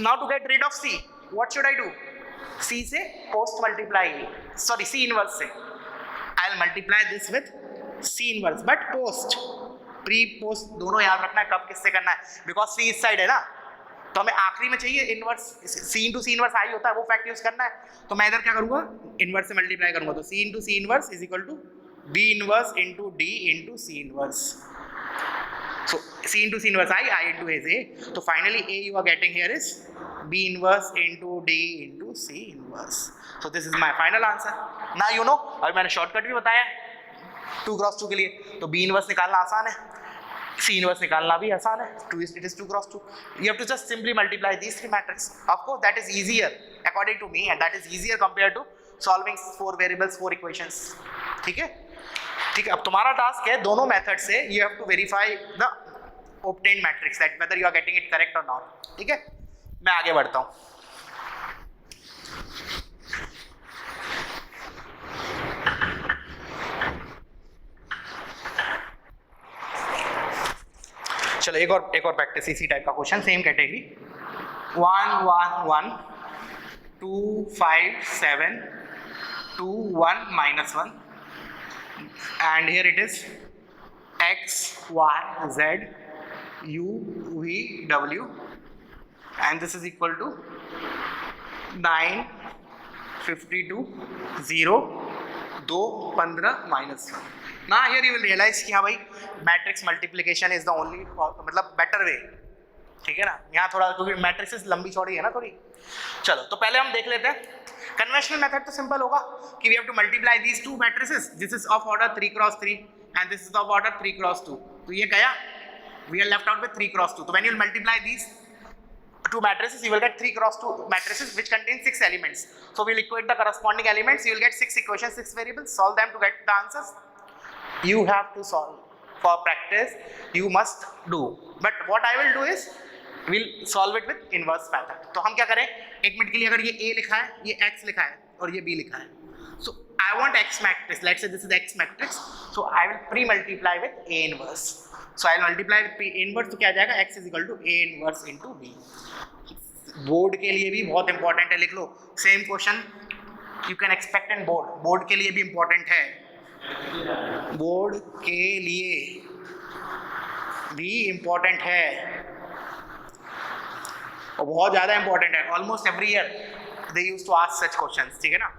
Now to get rid of C, what should I do? C से post multiply, C inverse से I'll multiply this with C inverse, but post pre post दोनों याद रखना है कब किससे करना है, बिकॉज सी इस साइड है ना, तो हमें आखिरी में चाहिए inverse, C into C inverse I होता है, वो फैक्ट यूज करना है। तो मैं इधर क्या करूंगा, इनवर्स से मल्टीप्लाई करूंगा, तो C into C inverse is equal to B inverse into D into C inverse. So C into C inverse I into is A. So finally A you are getting here is B inverse into D into C inverse. So this is my final answer. Now you know, अभी मैंने shortcut भी बताया 2 cross 2 के लिए, तो B inverse निकालना आसान है, C inverse निकालना भी आसान है, it is 2 cross 2. You have to just simply multiply these three matrices. Of course that is easier according to me, and that is easier compared to solving 4 variables 4 equations. ठीक है, ठीक है। अब तुम्हारा टास्क है दोनों मेथड से you have to verify the obtained matrix that whether you are getting it correct और नॉट। ठीक है, मैं आगे बढ़ता हूं। चलो एक और प्रैक्टिस इसी टाइप का question, same category 1 1 1 2 5 7 2 1 -1 and here it is x y z u v w and this is equal to 9 52 0 2 15 -1। ना here you will realize कि हाँ भाई matrix multiplication is the only मतलब बेटर वे। ठीक है ना, यहाँ थोड़ा क्योंकि मैट्रिक्स लंबी चौड़ी है ना थोड़ी। चलो तो पहले हम देख लेते हैं कन्वेंशनल मेथड, तो सिंपल होगा कि we have to multiply these two matrices, this is of order 3 cross 3 and this is of order 3 cross 2, तो ये गया, we are left out with 3 cross 2। तो when you will multiply these two matrices you will get 3 cross 2 matrices which contain 6 elements, so we will equate the corresponding elements, you will get 6 equations 6 variables, solve them to get the answers. You have to solve, for practice you must do, but what I will do is we'll solve it with inverse method। तो हम क्या करें, एक minute के लिए अगर ये a लिखा है, ये x लिखा है और ये b लिखा है, so I want x matrix, let's say this is x matrix, so I will pre-multiply with a inverse, so I will multiply with a inverse, तो क्या आ जाएगा x is equal to a inverse into b। Board के लिए भी बहुत important है, लिख लो, same question you can expect in board, board के लिए भी इंपॉर्टेंट है, बोर्ड के लिए भी इंपॉर्टेंट है और बहुत ज़्यादा इंपॉर्टेंट है, almost every year they use to ask such questions. ठीक है ना,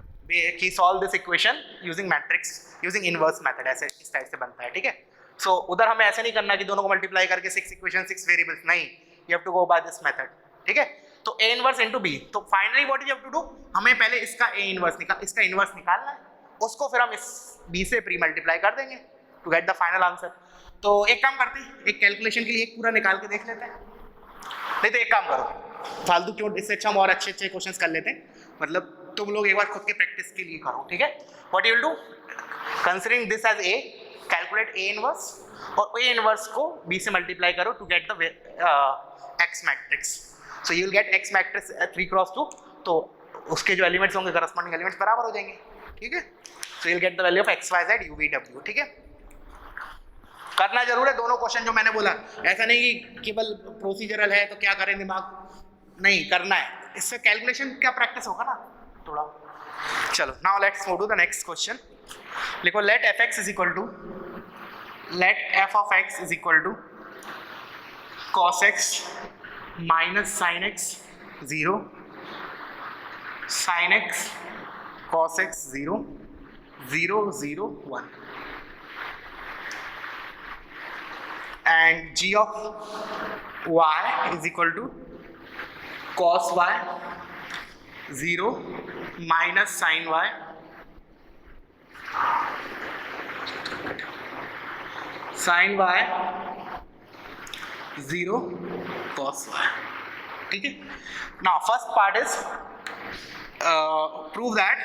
कि solve this equation using matrix using inverse method, ऐसे इस टाइप से बनता है। ठीक है, सो उधर हमें ऐसे नहीं करना कि दोनों को मल्टीप्लाई करके 6 इक्वेशन 6 वेरिएबल्स, नहीं, you have to go by this method. ठीक है, तो a इनवर्स इनटू b, तो finally what you have to do, हमें पहले इसका a इनवर्स इसका इनवर्स निकालना है, उसको फिर हम इस b से प्री मल्टीप्लाई कर देंगे to get the final answer. तो एक काम करते हैं, एक कैलकुलेशन के लिए एक पूरा निकाल के देख लेते हैं, नहीं तो एक काम करो, फालतू क्यों, इससे अच्छा हम और अच्छे अच्छे क्वेश्चंस कर लेते हैं, मतलब तुम लोग एक बार खुद के प्रैक्टिस के लिए करो। ठीक है, what you will do, considering this as a, calculate a inverse और a इनवर्स को b से मल्टीप्लाई करो to get the x matrix. So you will get x matrix 3 cross 2, तो उसके जो एलिमेंट्स होंगे करस्पॉन्डिंग एलिमेंट्स बराबर हो जाएंगे। ठीक है, so you will get the value of x y z u v w। ठीक है, करना जरूर है दोनों क्वेश्चन जो मैंने बोला, ऐसा नहीं कि केवल प्रोसीजरल है तो क्या करें दिमाग, नहीं करना है, इससे कैलकुलेशन क्या प्रैक्टिस होगा ना थोड़ा। चलो now let's move to the next question, लिखो let F X is equal to, let F of X is equal to cos x minus sin x 0, sin x cos x 0 0 0 1 and g of y is equal to cos y 0 minus sin y sin y 0 cos y। ठीक है, now first part is prove that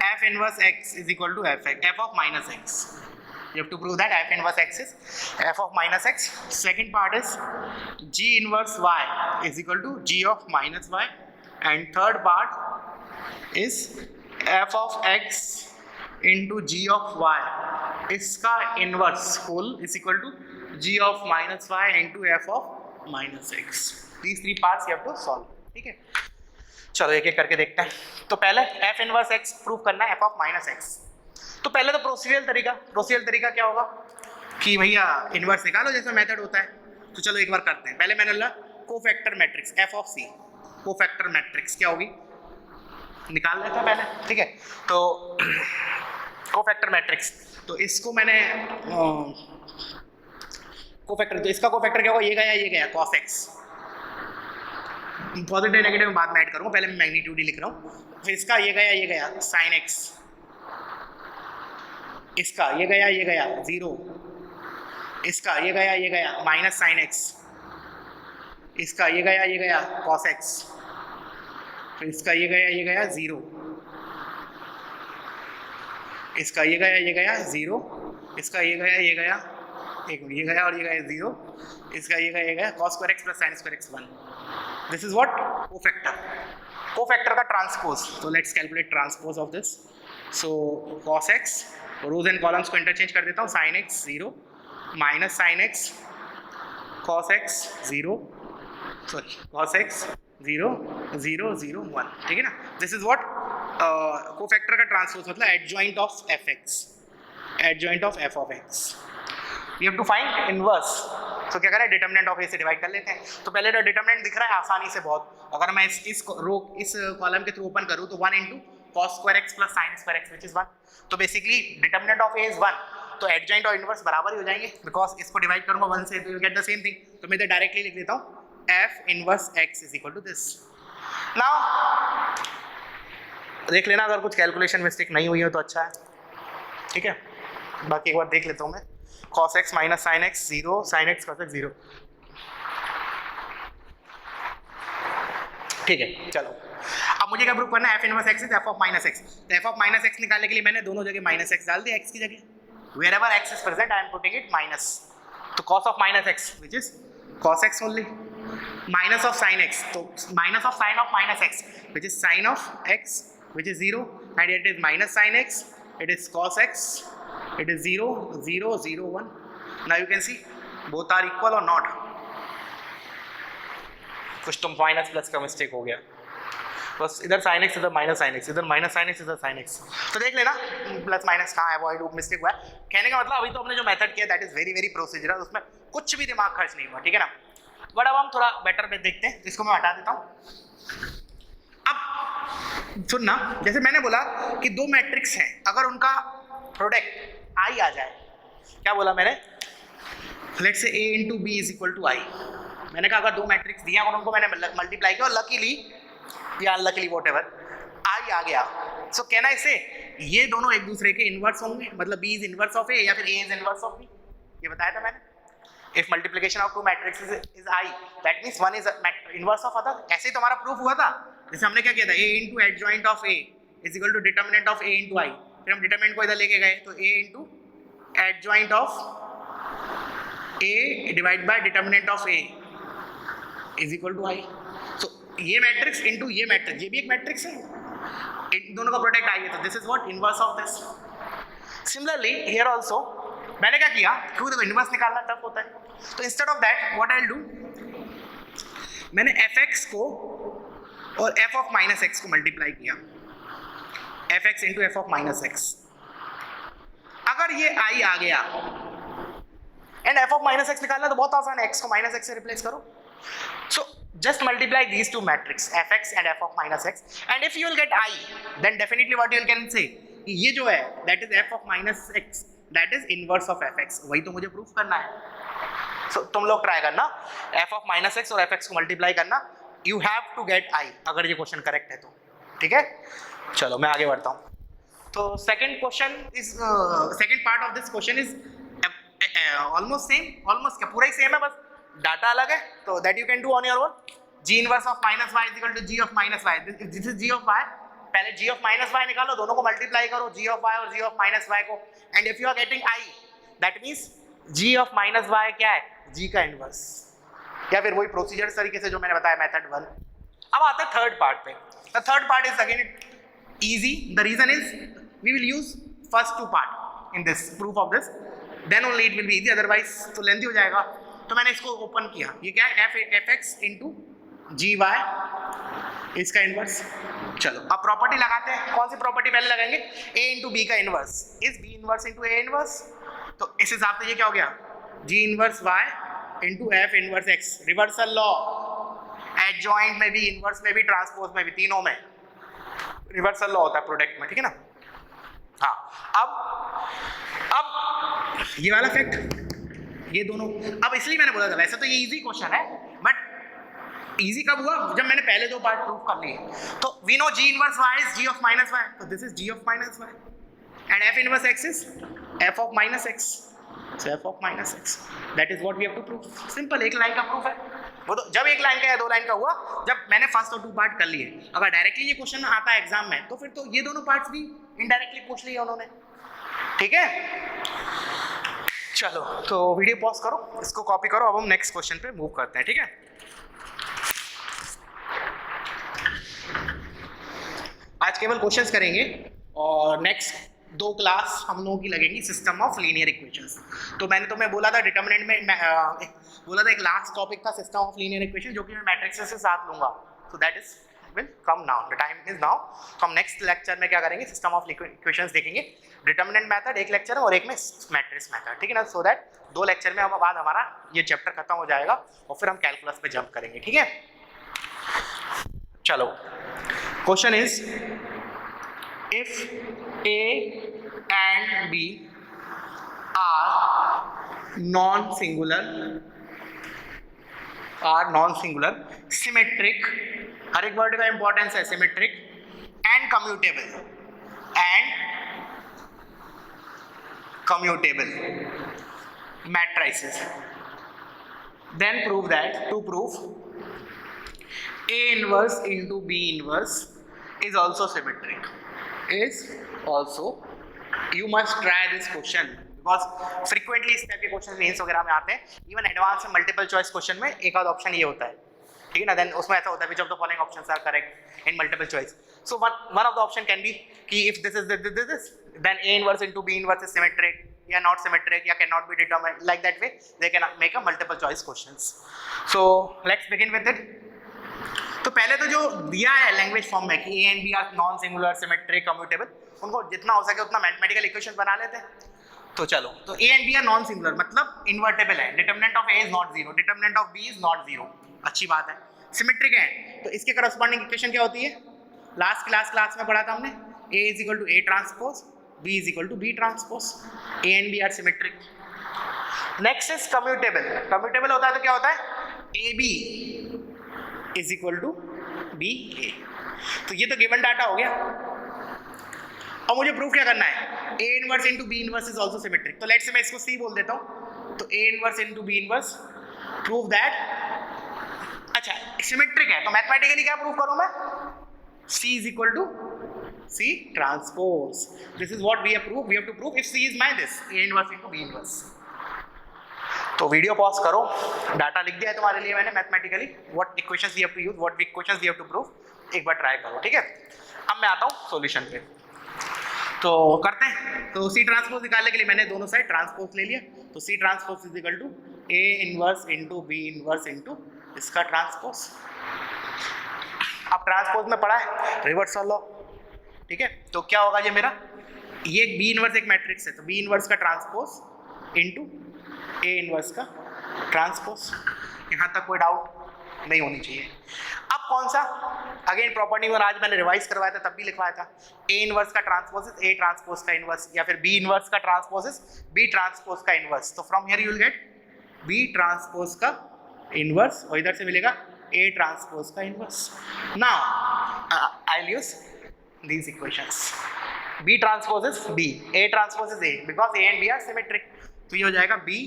f inverse x is equal to f of minus x, you have to prove that f inverse x is f of minus x। second part is g inverse y is equal to g of minus y, and third part is f of x into g of y, इसका inverse whole is equal to g of minus y into f of minus x। These three parts you have to solve। ठीक है, चलो एक एक करके देखते हैं। तो पहले f इनवर्स x प्रूव करना है f of minus x। तो पहले तो प्रोसीजरल तरीका क्या होगा, कि भैया इन्वर्स निकालो जैसा मेथड होता है। तो चलो एक बार करते हैं। पहले मैंने बोला cofactor matrix F of C, cofactor matrix क्या होगी निकाल लेते हैं पहले, ठीक है। तो कोफैक्टर मैट्रिक्स, तो इसको मैंने कोफैक्टर, तो इसका कोफैक्टर क्या होगा, ये गया cos x, पॉजिटिव नेगेटिव बाद में ऐड करूँगा, पहले मैं मैग्नीट्यूड ही लिख रहा हूँ। फिर इसका ये गया sin x, इसका ये गया 0, इसका ये गया माइनस sin x, इसका ये गया cos x, फिर इसका ये गया 0, इसका ये गया 0, इसका ये गया एक मिनट, ये गया और ये गया 0, इसका ये गया cos square x plus sin square x 1। This is what cofactor, cofactor का ट्रांसपोज। तो let's calculate transpose of this. So cos x, rows and columns को इंटरचेंज कर देता हूँ, sin x 0 minus sin x cos x 0, sorry cos x 0 0 0 1, ठीक है ना। This is what cofactor का ट्रांसपोज, मतलब adjoint of fx, adjoint of f of x। You have to find inverse. तो क्या करें, डिटरमिनेंट ऑफ ए से डिवाइड कर लेते हैं। तो पहले तो डिटरमिनेंट दिख रहा है आसानी से बहुत, अगर मैं इस कॉलम के थ्रू ओपन करूँ तो 1 into cos square x plus sin square x which is 1। तो basically determinant of A is 1, तो एडजॉइंट और इनवर्स बराबर ही हो जाएंगे, बिकॉज इसको डिवाइड करूंगा 1 से तो you get the same thing. तो मैं इधर डायरेक्टली लिख देता हूँ f inverse x is equal to this. Now देख लेना अगर कुछ कैलकुलेशन मिस्टेक नहीं हुई हो तो अच्छा है, ठीक है। बाकी एक बार देख लेता हूँ मैं, cos x minus sin x 0, sin x cos x 0, ठीक है। चलो अब मुझे क्या प्रूव करना है, f inverse x is f of minus x। तो f ऑफ माइनस x निकालने के लिए मैंने दोनों जगह माइनस x डाल दिया, x की जगह, wherever x is present I am putting it minus। तो cos of minus x which is cos x only, minus of sin x, तो minus of sin of minus x which is sin of x which is 0, and it is minus sin x, it is cos x, it is 0 0 0 1। now you can see both are equal or not। कुछ तो minus plus का mistake हो गया, बस इधर sin x इधर minus sin x, इधर minus sin x इधर sin x। तो देख लेना प्लस माइनस कहाँ अवॉइड मिस्टेक हुआ है। कहने का मतलब अभी तो हमने जो मेथड किया that is very very procedural, उसमें कुछ भी दिमाग खर्च नहीं हुआ, ठीक है ना। बट अब हम थोड़ा बेटर पे देखते हैं, इसको मैं हटा देता हूँ। अब सुनना, जैसे मैंने बोला कि दो मैट्रिक्स हैं, अगर उनका प्रोडक्ट आई आ जाए, क्या बोला मैंने, let's say a into B is equal to I. मैंने कहा अगर दो मैट्रिक्स दिया और उनको मैंने मल्टीप्लाई किया और लकीली या अनलकीली व्हाटएवर आई आ गया, सो कहना इसे ये दोनों एक दूसरे के इनवर्स होंगे, मतलब b is inverse of a या फिर a is inverse of b, ये बताया था मैंने। If multiplication of two matrices is i that means one is inverse of other. ऐसे ही तो हमारा प्रूफ हुआ था, जैसे हमने क्या किया था, a into adjoint of a is equal to determinant of a into i। फिर हम डिटरमिनेंट को इधर लेके गए, तो a into adjoint of a divide by determinant of a is equal to i। So ये मैट्रिक्स इंटू ये matrix, ये भी एक मैट्रिक्स है, इन दोनों का प्रोडक्ट आई है, तो this is what inverse of this. Similarly here also मैंने क्या किया, क्योंकि देखो इनवर्स निकालना टफ होता है, तो instead of that what I will do, मैंने fx को और f ऑफ माइनस x को मल्टीप्लाई किया, fx into f of minus x। अगर ये i आ गया and f of minus x निकालना तो बहुत आसान है, x को माइनस x से रिप्लेस करो। सो just multiply these two matrix fx and f of minus x, and if you will get i then definitely what you can say, ये जो है that is f of minus x that is inverse of fx, वही तो मुझे proof करना है। so तुम लोग ट्राई करना f of minus x और fx को मल्टीप्लाई करना, you have to get i अगर ये क्वेश्चन करेक्ट है तो, ठीक है। चलो मैं आगे बढ़ता हूँ। तो second question is second part of this question is almost same, almost क्या पूरा ही सेम है, बस डाटा अलग है, तो that you can do on your own. g inverse of minus y is equal to g of minus y, this is g of y, पहले g of minus y निकालो, दोनों को मल्टीप्लाई करो, g ऑफ y और g of minus y को, and if you are getting i that means g of minus y क्या है, g का इनवर्स, या फिर वही प्रोसीजर तरीके से जो मैंने बताया मेथड 1। अब आते हैं थर्ड पार्ट पे। The third part is again easy, the reason is we will use first two part in this proof of this, then only it will be easy, otherwise तो लेंथी हो जाएगा। तो मैंने इसको ओपन किया, ये क्या है, fx इंटू जी वाई, इसका इनवर्स। चलो अब प्रॉपर्टी लगाते हैं, कौन सी प्रॉपर्टी पहले लगाएंगे, a इंटू बी का inverse is b inverse into a inverse, तो इस हिसाब से ये क्या हो गया, G inverse Y into F inverse X, reversal law, adjoint में भी, इनवर्स में भी, ट्रांसपोज में भी, तीनों में रिवर्सल लॉ होता है प्रोडक्ट में, ठीक है ना। हाँ, अब ये वाला फैक्ट, ये दोनों, अब इसलिए मैंने बोला था वैसे तो ये इजी क्वेश्चन है, बट इजी कब हुआ, जब मैंने पहले दो पार्ट प्रूव कर लिए। तो we know G inverse Y is G of minus Y, तो this is G of minus Y and F inverse X is F of minus X, so F of minus X, that is what we have to prove. Simple, एक line का proof है वो, तो जब एक line का या दो लाइन का हुआ, जब मैंने फर्स्ट और टू पार्ट कर लिए। अगर डायरेक्टली ये क्वेश्चन आता है एग्जाम में, तो फिर तो ये दोनों पार्ट्स भी इनडायरेक्टली पूछ लिए उन्होंने, ठीक है। चलो, तो वीडियो पॉज करो, इसको कॉपी करो, अब हम नेक्स्ट क्वेश्चन पे मूव करते हैं, ठीक है। आज केवल क्वेश्चंस करेंगे और नेक्स्ट 2 क्लास हम लोगों की लगेंगी सिस्टम ऑफ लीनियर इक्वेशंस। तो मैंने तुम्हें बोला था डिटर्मिनेंट में, बोला था एक लास्ट टॉपिक था सिस्टम ऑफ लीनियर इक्वेशन, जो कि मैं मैट्रिक्स से साथ लूंगा। So that is will come now, the time is now. तो हम नेक्स्ट लेक्चर में क्या करेंगे, सिस्टम ऑफ इक्वेशंस देखेंगे। डिटर्मिनेंट मेथड एक लेक्चर है और एक में मैट्रिक्स मेथड, ठीक है ना। सो दैट 2 लेक्चर में बाद हमारा ये चैप्टर खत्म हो जाएगा और फिर हम कैलकुलस पे जंप करेंगे, ठीक है। चलो, question is if A and B are non-singular, symmetric, हर एक वर्ड का इंपॉर्टेंस है, symmetric and commutable matrices, then prove that, to prove A inverse into B inverse is also symmetric. Is also, you must try this question because frequently इस type के question mains वगैरह में आते हैं, even advance में multiple choice question में एक आध ऑप्शन ये होता है, ठीक है ना। देन उसमें ऐसा होता है which of the following options are correct in multiple choice. So one of the option can be कि if this is this, then A inverse into B inverse is symmetric या not symmetric या cannot be determined, like that way they can make a multiple choice questions. So let's begin with it. तो पहले तो जो दिया है language form में कि A and B are non singular, symmetric, commutable, उनको जितना हो सके उतना मैथमेटिकल इक्वेशन बना लेते हैं। तो चलो, तो A and B are non singular मतलब इन्वर्टेबल है, determinant of A is not zero, determinant of B is not zero, अच्छी बात है। सिमेट्रिक है, तो इसके करस्पॉन्डिंग इक्वेशन क्या होती है, लास्ट क्लास में पढ़ा था हमने, A is equal to A transpose, B is equal to B transpose, A and B are symmetric. Next is commutable, commutable होता है तो क्या होता है, A B is equal to B A. तो ये तो गिवन डाटा हो गया, और मुझे प्रूफ क्या करना है, A inverse into B inverse is also symmetric. तो लेट्स से मैं इसको सी बोल देता हूँ, तो A inverse into B inverse, prove that, अच्छा सिमेट्रिक है तो मैथमेटिकली क्या प्रूव करूँ मैं, C is equal to C transpose. This is what we have prove, we have to prove if C is my this A inverse into B inverse. तो video pause करो, data लिख दिया है तुम्हारे लिए मैंने mathematically, what equations we have to use, what equations we have to prove, एक बार ट्राई करो, ठीक है। अब मैं आता हूँ सॉल्यूशन पे, तो करते हैं। तो सी ट्रांसपोज निकालने के लिए मैंने दोनों साइड ट्रांसपोज ले लिया, तो C transpose is equal to A inverse into B inverse into इसका ट्रांसपोज। अब ट्रांसपोज में पढ़ा है रिवर्सल लॉ, ठीक है। तो क्या होगा ये मेरा, ये एक बी इनवर्स एक मैट्रिक्स है, तो बी इनवर्स का ट्रांसपोज इनटू ए इनवर्स का ट्रांसपोज। यहाँ तक कोई डाउट नहीं होनी चाहिए। अब कौन सा, अगेन प्रॉपर्टी में आज मैंने रिवाइज करवाया था, तब भी लिखवाया था, ए इनवर्स का ट्रांसपोज इज ए ट्रांसपोज का इनवर्स, या फिर बी इनवर्स का ट्रांसपोज इज बी ट्रांसपोज का इनवर्स। तो from here you will get B transpose का इनवर्स, और इधर से मिलेगा ए ट्रांसपोज का inverse. Now I will use these equations, B transpose is B, A transpose is A, because A and B are symmetric. तो ये हो जाएगा B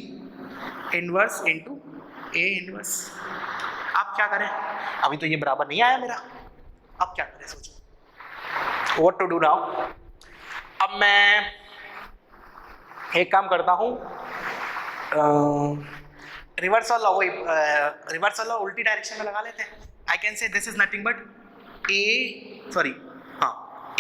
inverse into A inverse. अब क्या करें, अभी तो ये बराबर नहीं आया मेरा, अब क्या करें सोचो, व्हाट टू डू नाउ। अब मैं एक काम करता हूँ, रिवर्सल लॉ, रिवर्सल लॉ उल्टी डायरेक्शन में लगा लेते हैं। I can say this is nothing but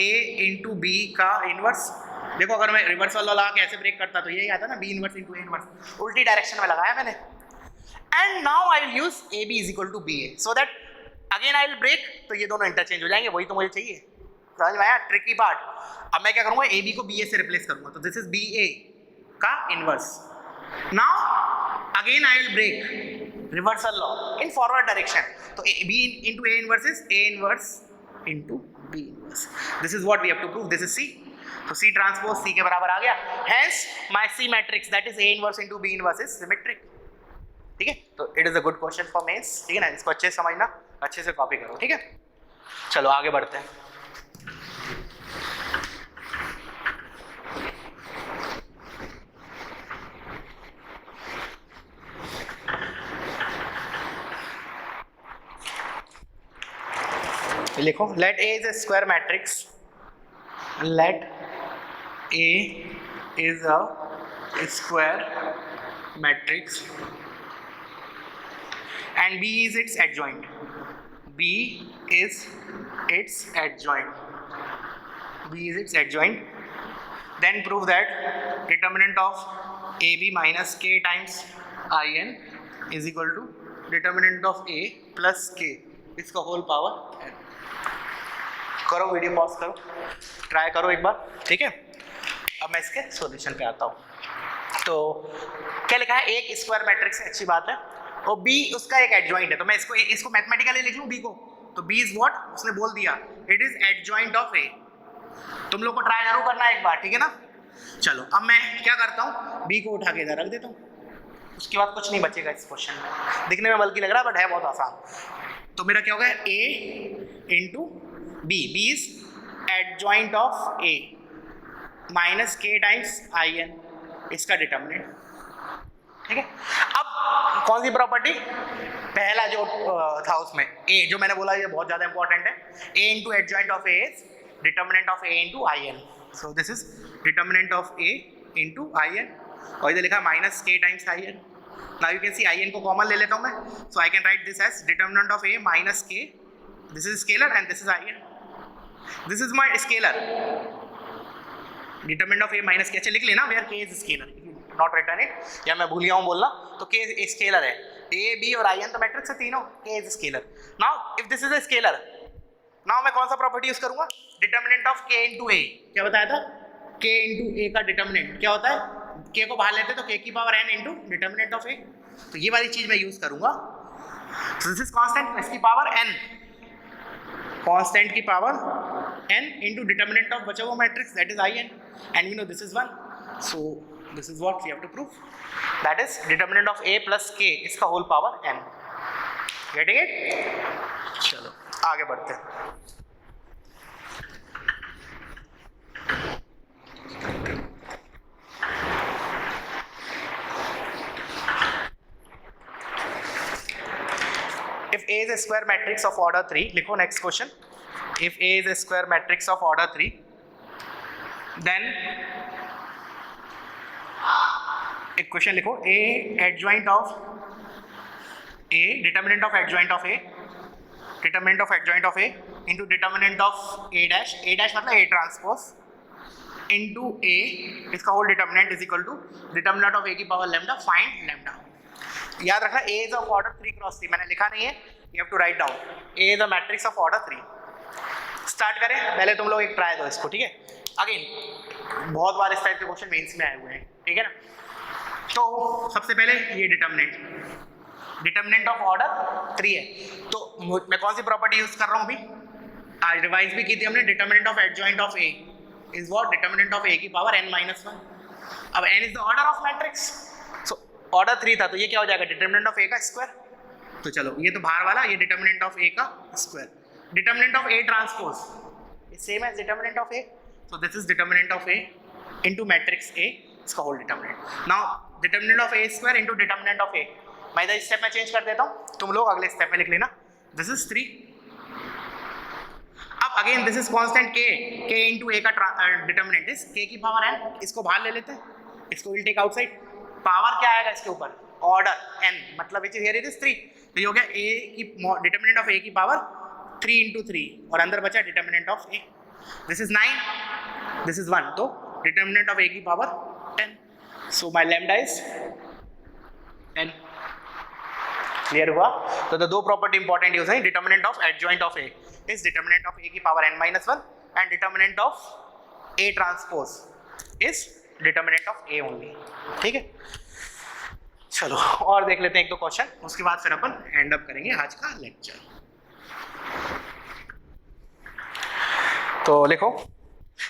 A into B का इनवर्स। देखो अगर मैं रिवर्सल लॉ लगा के ऐसे ब्रेक करता तो यही आता ना, B inverse into A inverse, उल्टी डायरेक्शन में लगाया मैंने। And now I will use A B is equal to B A, so that again I will break, तो ये दोनों इंटरचेंज हो जाएंगे, वही तो मुझे चाहिए। समझ में आया ट्रिकी पार्ट। अब मैं क्या करूंगा, ए बी को बी ए से रिप्लेस करूंगा, तो दिस इज बी ए का inverse. Now again I will break reversal law in forward direction. तो B into A inverse is A inverse into B inverse. This is what we have to prove. This is C. So C transpose C के बराबर आ गया. Hence my C matrix that is A inverse into B inverse is symmetric. ठीक है, तो it is a good question for mains. ठीक है ना, इसको अच्छे से समझना, अच्छे से कॉपी करो. ठीक है, चलो आगे बढ़ते हैं. लिखो, let A is a square matrix. Let A is a square matrix and B is its adjoint. B is its adjoint. B is its adjoint. Then prove that determinant of AB minus K times IN is equal to determinant of A plus K इसका whole power n. करो, video pause करो, try करो एक बार. ठीक है, अब मैं इसके सॉल्यूशन पे आता हूँ. तो क्या लिखा है, एक स्क्वायर मैट्रिक्स है, अच्छी बात है, और बी उसका एक एडजॉइंट है. तो मैं इसको मैथमेटिकली लिख लूँ बी को. तो बी इज व्हाट, उसने बोल दिया इट इज एडजॉइंट ऑफ ए. तुम लोग को ट्राई जरूर करना है एक बार. ठीक है ना, चलो अब मैं क्या करता हूँ, बी को उठा के इधर रख देता हूँ. उसके बाद कुछ नहीं बचेगा इस क्वेश्चन में. दिखने में बल्कि लग रहा है बट है बहुत आसान. तो मेरा क्या होगा, A into B. B is adjoint of A minus K times I N, इसका डिटर्मिनेंट. ठीक है, अब कौन सी प्रॉपर्टी, पहला जो था उसमें ए, जो मैंने बोला ये बहुत ज़्यादा इंपॉर्टेंट है. A into adjoint of A is determinant of A into I N. So this is determinant of A into I N, और इधर लिखा minus K times I N. Now you can see I N को common ले लेता हूँ मैं. So I can write this as determinant of A minus K. This is scalar and this is I N. This is my scalar, determinant of A minus K. अच्छा लिख लेना, where K is scalar, not written it, या मैं भूल गया हूँ बोलना. तो के स्केलर है, ए बी और आई एन तो मैट्रिक्स है तीनों. के is scalar. Now if this is a scalar, now मैं कौन सा प्रॉपर्टी यूज करूंगा, डिटरमिनेंट ऑफ के इनटू ए. क्या बताया था, के इनटू ए का डिटरमिनेंट क्या होता है, के को बाहर लेते तो के की power N into determinant of A. तो ये वाली चीज मैं यूज करूंगा. सो दिस इज कांस्टेंट, इसकी पावर एन, कांस्टेंट की power n into determinant of बचा हुआ matrix that is in, and we know this is 1. So this is what we have to prove, that is determinant of a plus k इसका whole power n. Getting it? चलो आगे बढ़ते हैं. If A is a square matrix of order 3, लिखो next question. If A is a square matrix of order 3, then एक question लिखो, A adjoint of A, determinant of adjoint of A, determinant of adjoint of A into determinant of A dash मतलब A transpose into A, इसका whole determinant is equal to determinant of A की power lambda, find lambda. याद रखना, A is of order 3 cross 3, मैंने लिखा नहीं है, you have to write down. A is a matrix of order 3. Start करें, पहले तुम लोग एक ट्राई दो इसको. ठीक है, अगेन बहुत बार इस टाइप के क्वेश्चन मेंस में आए हुए हैं. ठीक है ना, तो सबसे पहले ये डिटर्मिनेंट ऑफ ऑर्डर 3 है. तो मैं कौन सी प्रॉपर्टी यूज कर रहा हूँ अभी, आज रिवाइज भी की थी हमने. Determinant of adjoint of A is what, determinant of A की पावर n माइनस 1. अब n is the order of matrix. So order 3 था, तो ये क्या हो जाएगा, डिटर्मिनेंट ऑफ ए का स्क्वायर. तो चलो ये तो बाहर वाला, ये डिटर्मिनेंट ऑफ ए का square. Determinant of A transpose is same as determinant of A. So this is determinant of A into matrix A, इसका whole determinant. Now determinant of A square into determinant of A. मैं इधर step में change कर देता हूँ, तुम लोग अगले स्टेप में लिख लेना. This is 3. अब again this is constant K into A का determinant is K की power n. इसको बाहर ले लेते हैं, इसको we'll take outside. पावर क्या आएगा इसके ऊपर, ऑर्डर n, मतलब which is here it is 3. तो ये हो गया A की determinant of A की पावर 3 into 3, और अंदर बचा determinant of A. This is 9, this is 1, तो डिटर्मिनेंट ऑफ ए की power 10. So my lambda is 10. Clear हुआ? तो द दो प्रॉपर्टी इंपॉर्टेंट यूज है. Determinant of adjoint of A is determinant of A की power n-1 and determinant of A transpose is determinant of A only. ठीक है, चलो और देख लेते हैं एक दो क्वेश्चन, उसके बाद फिर अपन एंड अप करेंगे आज का लेक्चर। तो लिखो,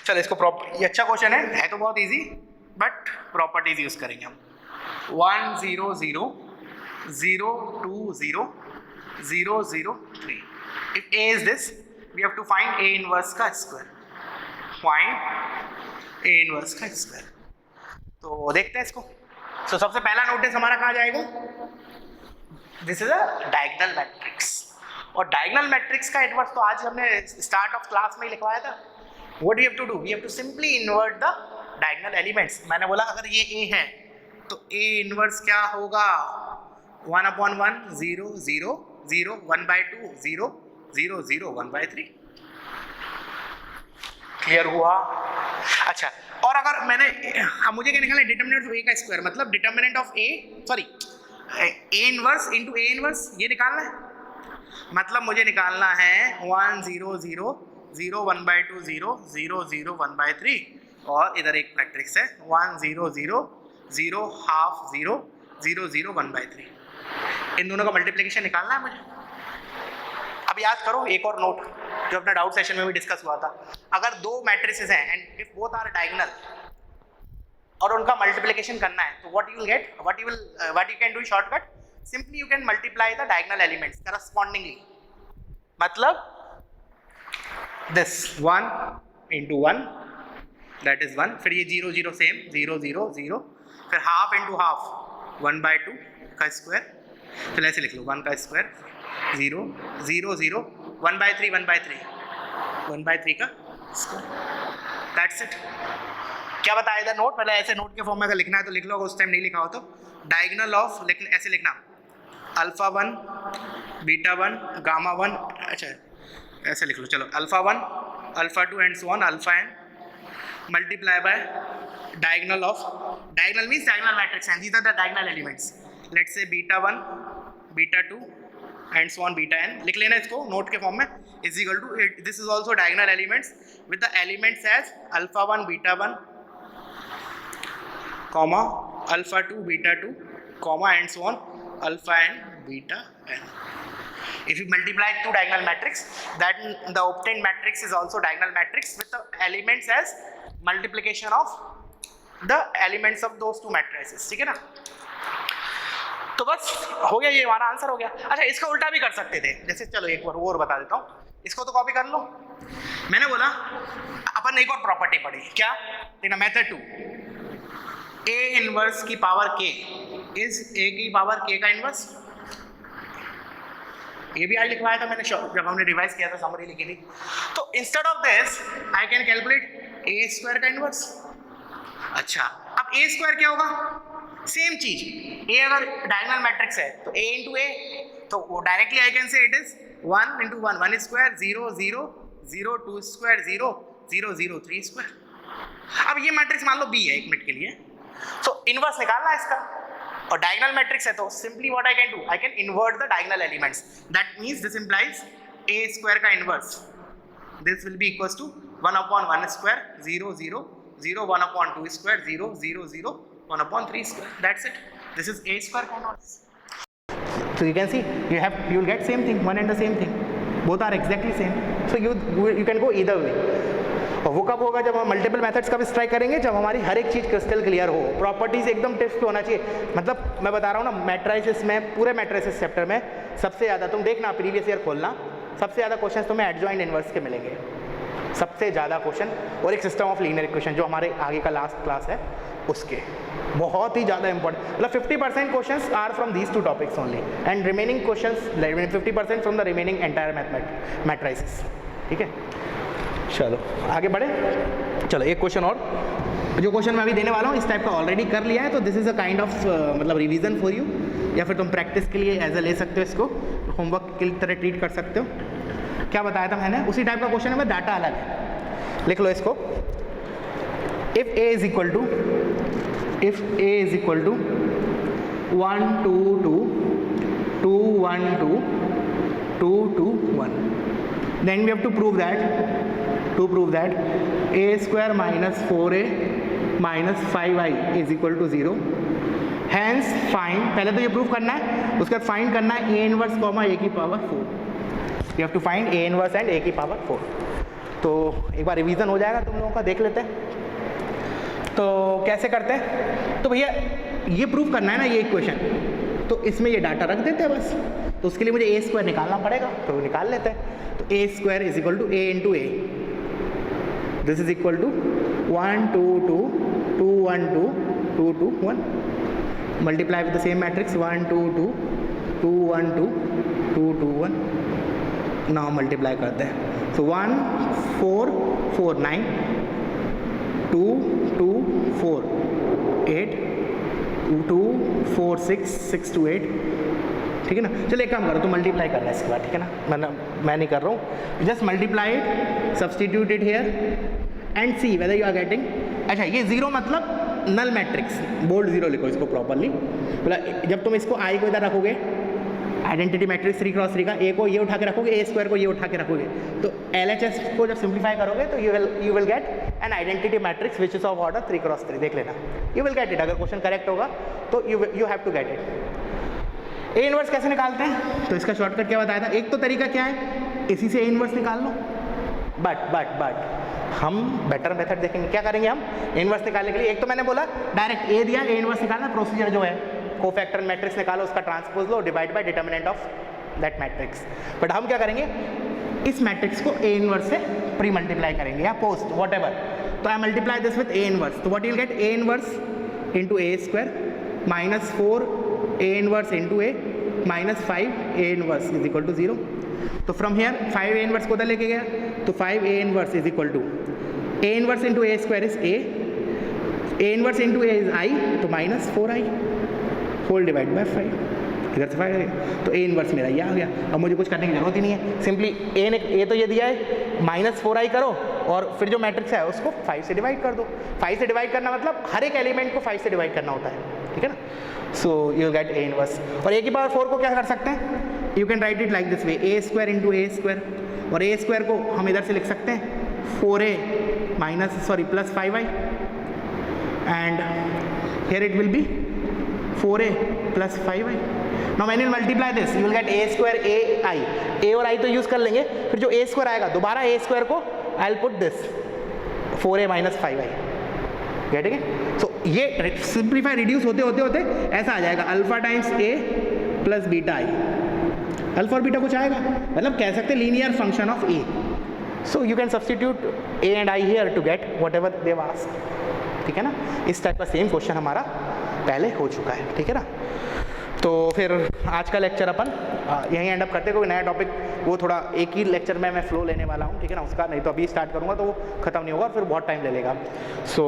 चलो इसको ये अच्छा क्वेश्चन है तो बहुत इजी, बट प्रॉपर्टीज यूज करेंगे हम। 1 0 0 0 2 0 0 0 3। If A is this, we have to find A inverse का स्क्वायर। Find A inverse का स्क्वायर। तो देखते हैं इसको। तो सबसे पहला नोटिस हमारा कहाँ जाएगा? This is a diagonal matrix, और डायगोनल मैट्रिक्स का इनवर्स तो आज हमने स्टार्ट ऑफ क्लास में ही लिखवाया था। What we have to do? We have to simply invert the diagonal elements। मैंने बोला अगर ये A है तो A इनवर्स क्या होगा? 1/1 0 0 0 1/2 0 0 0 1/3। क्लियर हुआ? अच्छा, और अगर मैंने मुझे क्या निकालना है? डिटर्मिनेंट ऑफ ए का स्क्वायर, मतलब determinant of A, sorry A inverse into A inverse, ये निकालना है। मतलब मुझे निकालना है 1 0 0 0 1/2 0 0 0 1/3, और इधर एक मैट्रिक्स है 1 0 0 0 हाफ 0 0 0 1/3। इन दोनों का मल्टीप्लिकेशन निकालना है मुझे। अब याद करो एक और नोट जो अपना डाउट सेशन में भी डिस्कस हुआ था। अगर दो मैट्रिसेस हैं and if both are diagonal और उनका मल्टीप्लिकेशन करना है, तो what you will get, what you can do shortcut, simply you can multiply the diagonal elements correspondingly. मतलब दिस 1 into 1 that is 1, फिर ये 0 0 सेम 0 0 0, फिर हाफ इंटू हाफ 1/2 का स्क्वायर, फिर ऐसे लिख लो 1 का स्क्वायर 0 0 0 1/3 1/3 1/3 का स्क्वायर। That's it. क्या बताया इधर नोट? पहले ऐसे नोट के फॉर्म में अगर लिखना है तो लिख लो, अगर उस टाइम नहीं लिखा हो तो डायगोनल ऑफ ऐसे लिखना अल्फा 1 बीटा 1 गामा 1, अच्छा ऐसे लिख लो, चलो alpha 1 alpha 2 and so on alpha n multiply by diagonal of, diagonal means diagonal matrix and these are the diagonal elements, let's say beta 1 beta 2 and so on beta n। लिख लेना इसको note के form में, is equal to this is also diagonal elements with the elements as alpha 1 beta 1 comma alpha 2 beta 2 comma and so on alpha n beta n। If you multiply two diagonal matrix, then the obtained matrix is also diagonal matrix with the elements as multiplication of the elements of those two matrices। ठीक है ना? तो बस हो गया, ये हमारा answer हो गया। अच्छा, इसका उल्टा भी कर सकते थे, जैसे चलो एक बार और बता देता हूँ, इसको तो कॉपी कर लो। मैंने बोला अपन एक और प्रॉपर्टी पढ़ी, क्या? देखना मेथड 2, ए इनवर्स की पावर के इज ए की पावर के का इनवर्स। ये भी आज लिखवाया था मैंने जब हमने रिवाइज किया था, समरी लिखी थी। तो instead of this I can calculate A square का इनवर्स। अच्छा, अब ए स्क्वायर क्या होगा? सेम चीज, ए अगर डायगोनल मैट्रिक्स है तो ए इंटू ए, तो वो डायरेक्टली आई कैन से it is 1 into 1 1 square 0 0 0 2 square 0 0 0 3 square. अब ये मैट्रिक्स मान लो बी है एक मिनट के लिए, तो इनवर्स निकालना है इसका, और डायगोनल मैट्रिक्स है तो simply what I can do, I can invert the diagonal elements. That means this implies A square का inverse, this will be equals to 1/1 square 0 0 0 1/2 square 0 0 0 1/3 square. That's it, this is A square का inverse. So you can see you will get same thing, one and the same thing, both are exactly same, so you can go either way। और वो कब होगा? जब हम multiple methods का भी try करेंगे, जब हमारी हर एक चीज़ क्रिस्टल क्लियर हो, प्रॉपर्टीज एकदम टेस्ट पे होना चाहिए। मतलब मैं बता रहा हूँ ना, मैट्राइसिस में, पूरे मैट्राइसिस चैप्टर में सबसे ज़्यादा, तुम देखना प्रीवियस ईयर खोलना, सबसे ज़्यादा क्वेश्चन तुम्हें एडजॉइंट इनवर्स के मिलेंगे, सबसे ज़्यादा क्वेश्चन, और एक सिस्टम ऑफ लीनियर इक्वेशन जो हमारे आगे का लास्ट क्लास है उसके, बहुत ही ज़्यादा इंपॉर्टेंट। मतलब 50% questions are from these two topics only, and remaining questions 50% from the remaining entire matrices. ठीक है, चलो आगे बढ़े। चलो एक क्वेश्चन और, जो क्वेश्चन मैं अभी देने वाला हूँ इस टाइप का ऑलरेडी कर लिया है, तो this is a kind of मतलब रिवीजन फॉर यू, या फिर तुम प्रैक्टिस के लिए एज ए ले सकते हो, इसको होमवर्क की तरह ट्रीट कर सकते हो। क्या बताया था मैंने? उसी टाइप का क्वेश्चन है, मैं डाटा अलग है, लिख लो इसको। If A is equal to 1 2 2 2 1 2 2 2 1, then we have to prove that a square minus 4a minus 5i is equal to 0। Hence find, पहले तो ये प्रूव करना है, उसके बाद फाइंड करना है ए इनवर्स कॉमा ए की power 4। You have to find A inverse and A की पावर 4। तो एक बार रिवीजन हो जाएगा तुम लोगों का, देख लेते हैं तो कैसे करते हैं। तो भैया ये प्रूव करना है ना ये इक्वेशन, तो इसमें ये डाटा रख देते हैं बस। तो उसके लिए मुझे ए स्क्वायर निकालना पड़ेगा, तो निकाल लेते हैं। तो A square is equal to A into A, this is equal to 1 2 2 2 1 2 2 2 1, multiply with the same matrix 1 2 2 2 1 2 2 2 1। Now multiply करते हैं, तो 1 4 4 9 2 2 4 8 2 4 6 6 2 8, ठीक है ना। चलिए एक काम करो, तो मल्टीप्लाई करना है इसके बाद, ठीक है ना, मैं नहीं कर रहा हूँ, just multiply it, substitute it here and see whether you are getting. अच्छा ये जीरो मतलब नल मैट्रिक्स, बोल्ड जीरो लिखो इसको प्रॉपरली। मतलब जब तुम इसको आई को इधर रखोगे, आइडेंटिटी मैट्रिक्स 3 क्रॉस 3 का, ए को ये उठा के रखोगे, ए स्क्वायर को ये उठा के रखोगे, तो LHS को जब सिंप्लीफाई करोगे तो you will get an identity matrix which is of order 3 cross 3। देख लेना, यू विल गेट इट, अगर क्वेश्चन करेक्ट होगा तो you have to get it. A inverse कैसे निकालते हैं, तो इसका शॉर्टकट क्या बताया था। एक तो तरीका क्या है, इसी से ए इनवर्स निकाल लो, बट हम बेटर मेथड देखेंगे। क्या करेंगे हम ए इनवर्स निकालने के लिए, एक तो मैंने बोला डायरेक्ट ए दिया, ए इनवर्स निकालना, प्रोसीजर जो है कोफैक्टर मैट्रिक्स निकालो, उसका ट्रांसपोज लो, divide by determinant of that matrix. But हम क्या करेंगे, इस मैट्रिक्स को ए इनवर्स से प्री मल्टीप्लाई करेंगे या पोस्ट वॉट एवर। तो I multiply this with A inverse, तो what you will get, A inverse into A square minus 4 A inverse into A minus 5 A inverse is equal to 0। तो from here 5 A inverse को उधर लेके गया, तो 5 A inverse is equal to A inverse into A square is A inverse into A is I, तो minus 4i whole divide by 5, इधर से 5 है, तो ए इनवर्स मेरा ये आ गया। अब मुझे कुछ करने की जरूरत ही नहीं है, सिंपली ए तो ये दिया है, माइनस 4i करो और फिर जो मैट्रिक्स है उसको 5 से डिवाइड कर दो। 5 से डिवाइड करना मतलब हर एक एलिमेंट को 5 से डिवाइड करना होता है, ठीक है ना। So you will get A inverse. और ए की पावर 4 को क्या कर सकते हैं, you can write it like this way, A square into A square, और ए स्क्वायर को हम इधर से लिख सकते हैं 4a plus 5i, and here it will B 4a plus 5i। Now when you multiply this you will get a square ai, a और i तो यूज कर लेंगे, फिर जो a स्क्वायर आएगा दोबारा a स्क्वायर को I will put this 4a minus 5i, getting it. So ये सिंप्लीफाई रिड्यूस होते होते होते ऐसा आ जाएगा, alpha times a plus beta i, alpha और बीटा कुछ आएगा, मतलब कह सकते linear function of a। So you can substitute a and i here to get whatever they ask, ठीक है ना। इस टाइप का सेम क्वेश्चन हमारा पहले हो चुका है, ठीक है ना। तो फिर आज का लेक्चर अपन यहीं एंड अप करते हैं, कोई नया टॉपिक वो थोड़ा एक ही लेक्चर में मैं फ्लो लेने वाला हूँ, ठीक है ना, उसका नहीं तो अभी स्टार्ट करूँगा तो वो खत्म नहीं होगा और फिर बहुत टाइम ले लेगा। सो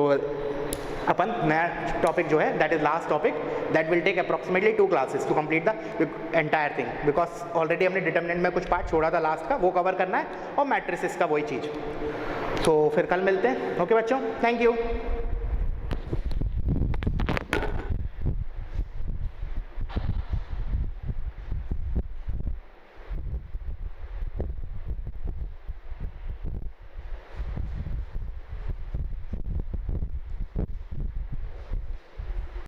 अपन नया टॉपिक जो है that is last topic, that will take approximately 2 classes to complete the entire thing, because already हमने डिटर्मिनेंट में कुछ पार्ट छोड़ा था लास्ट का, वो कवर करना है, और मैट्रिसेस का वही चीज़। तो फिर कल मिलते हैं, ओके बच्चों, थैंक यू।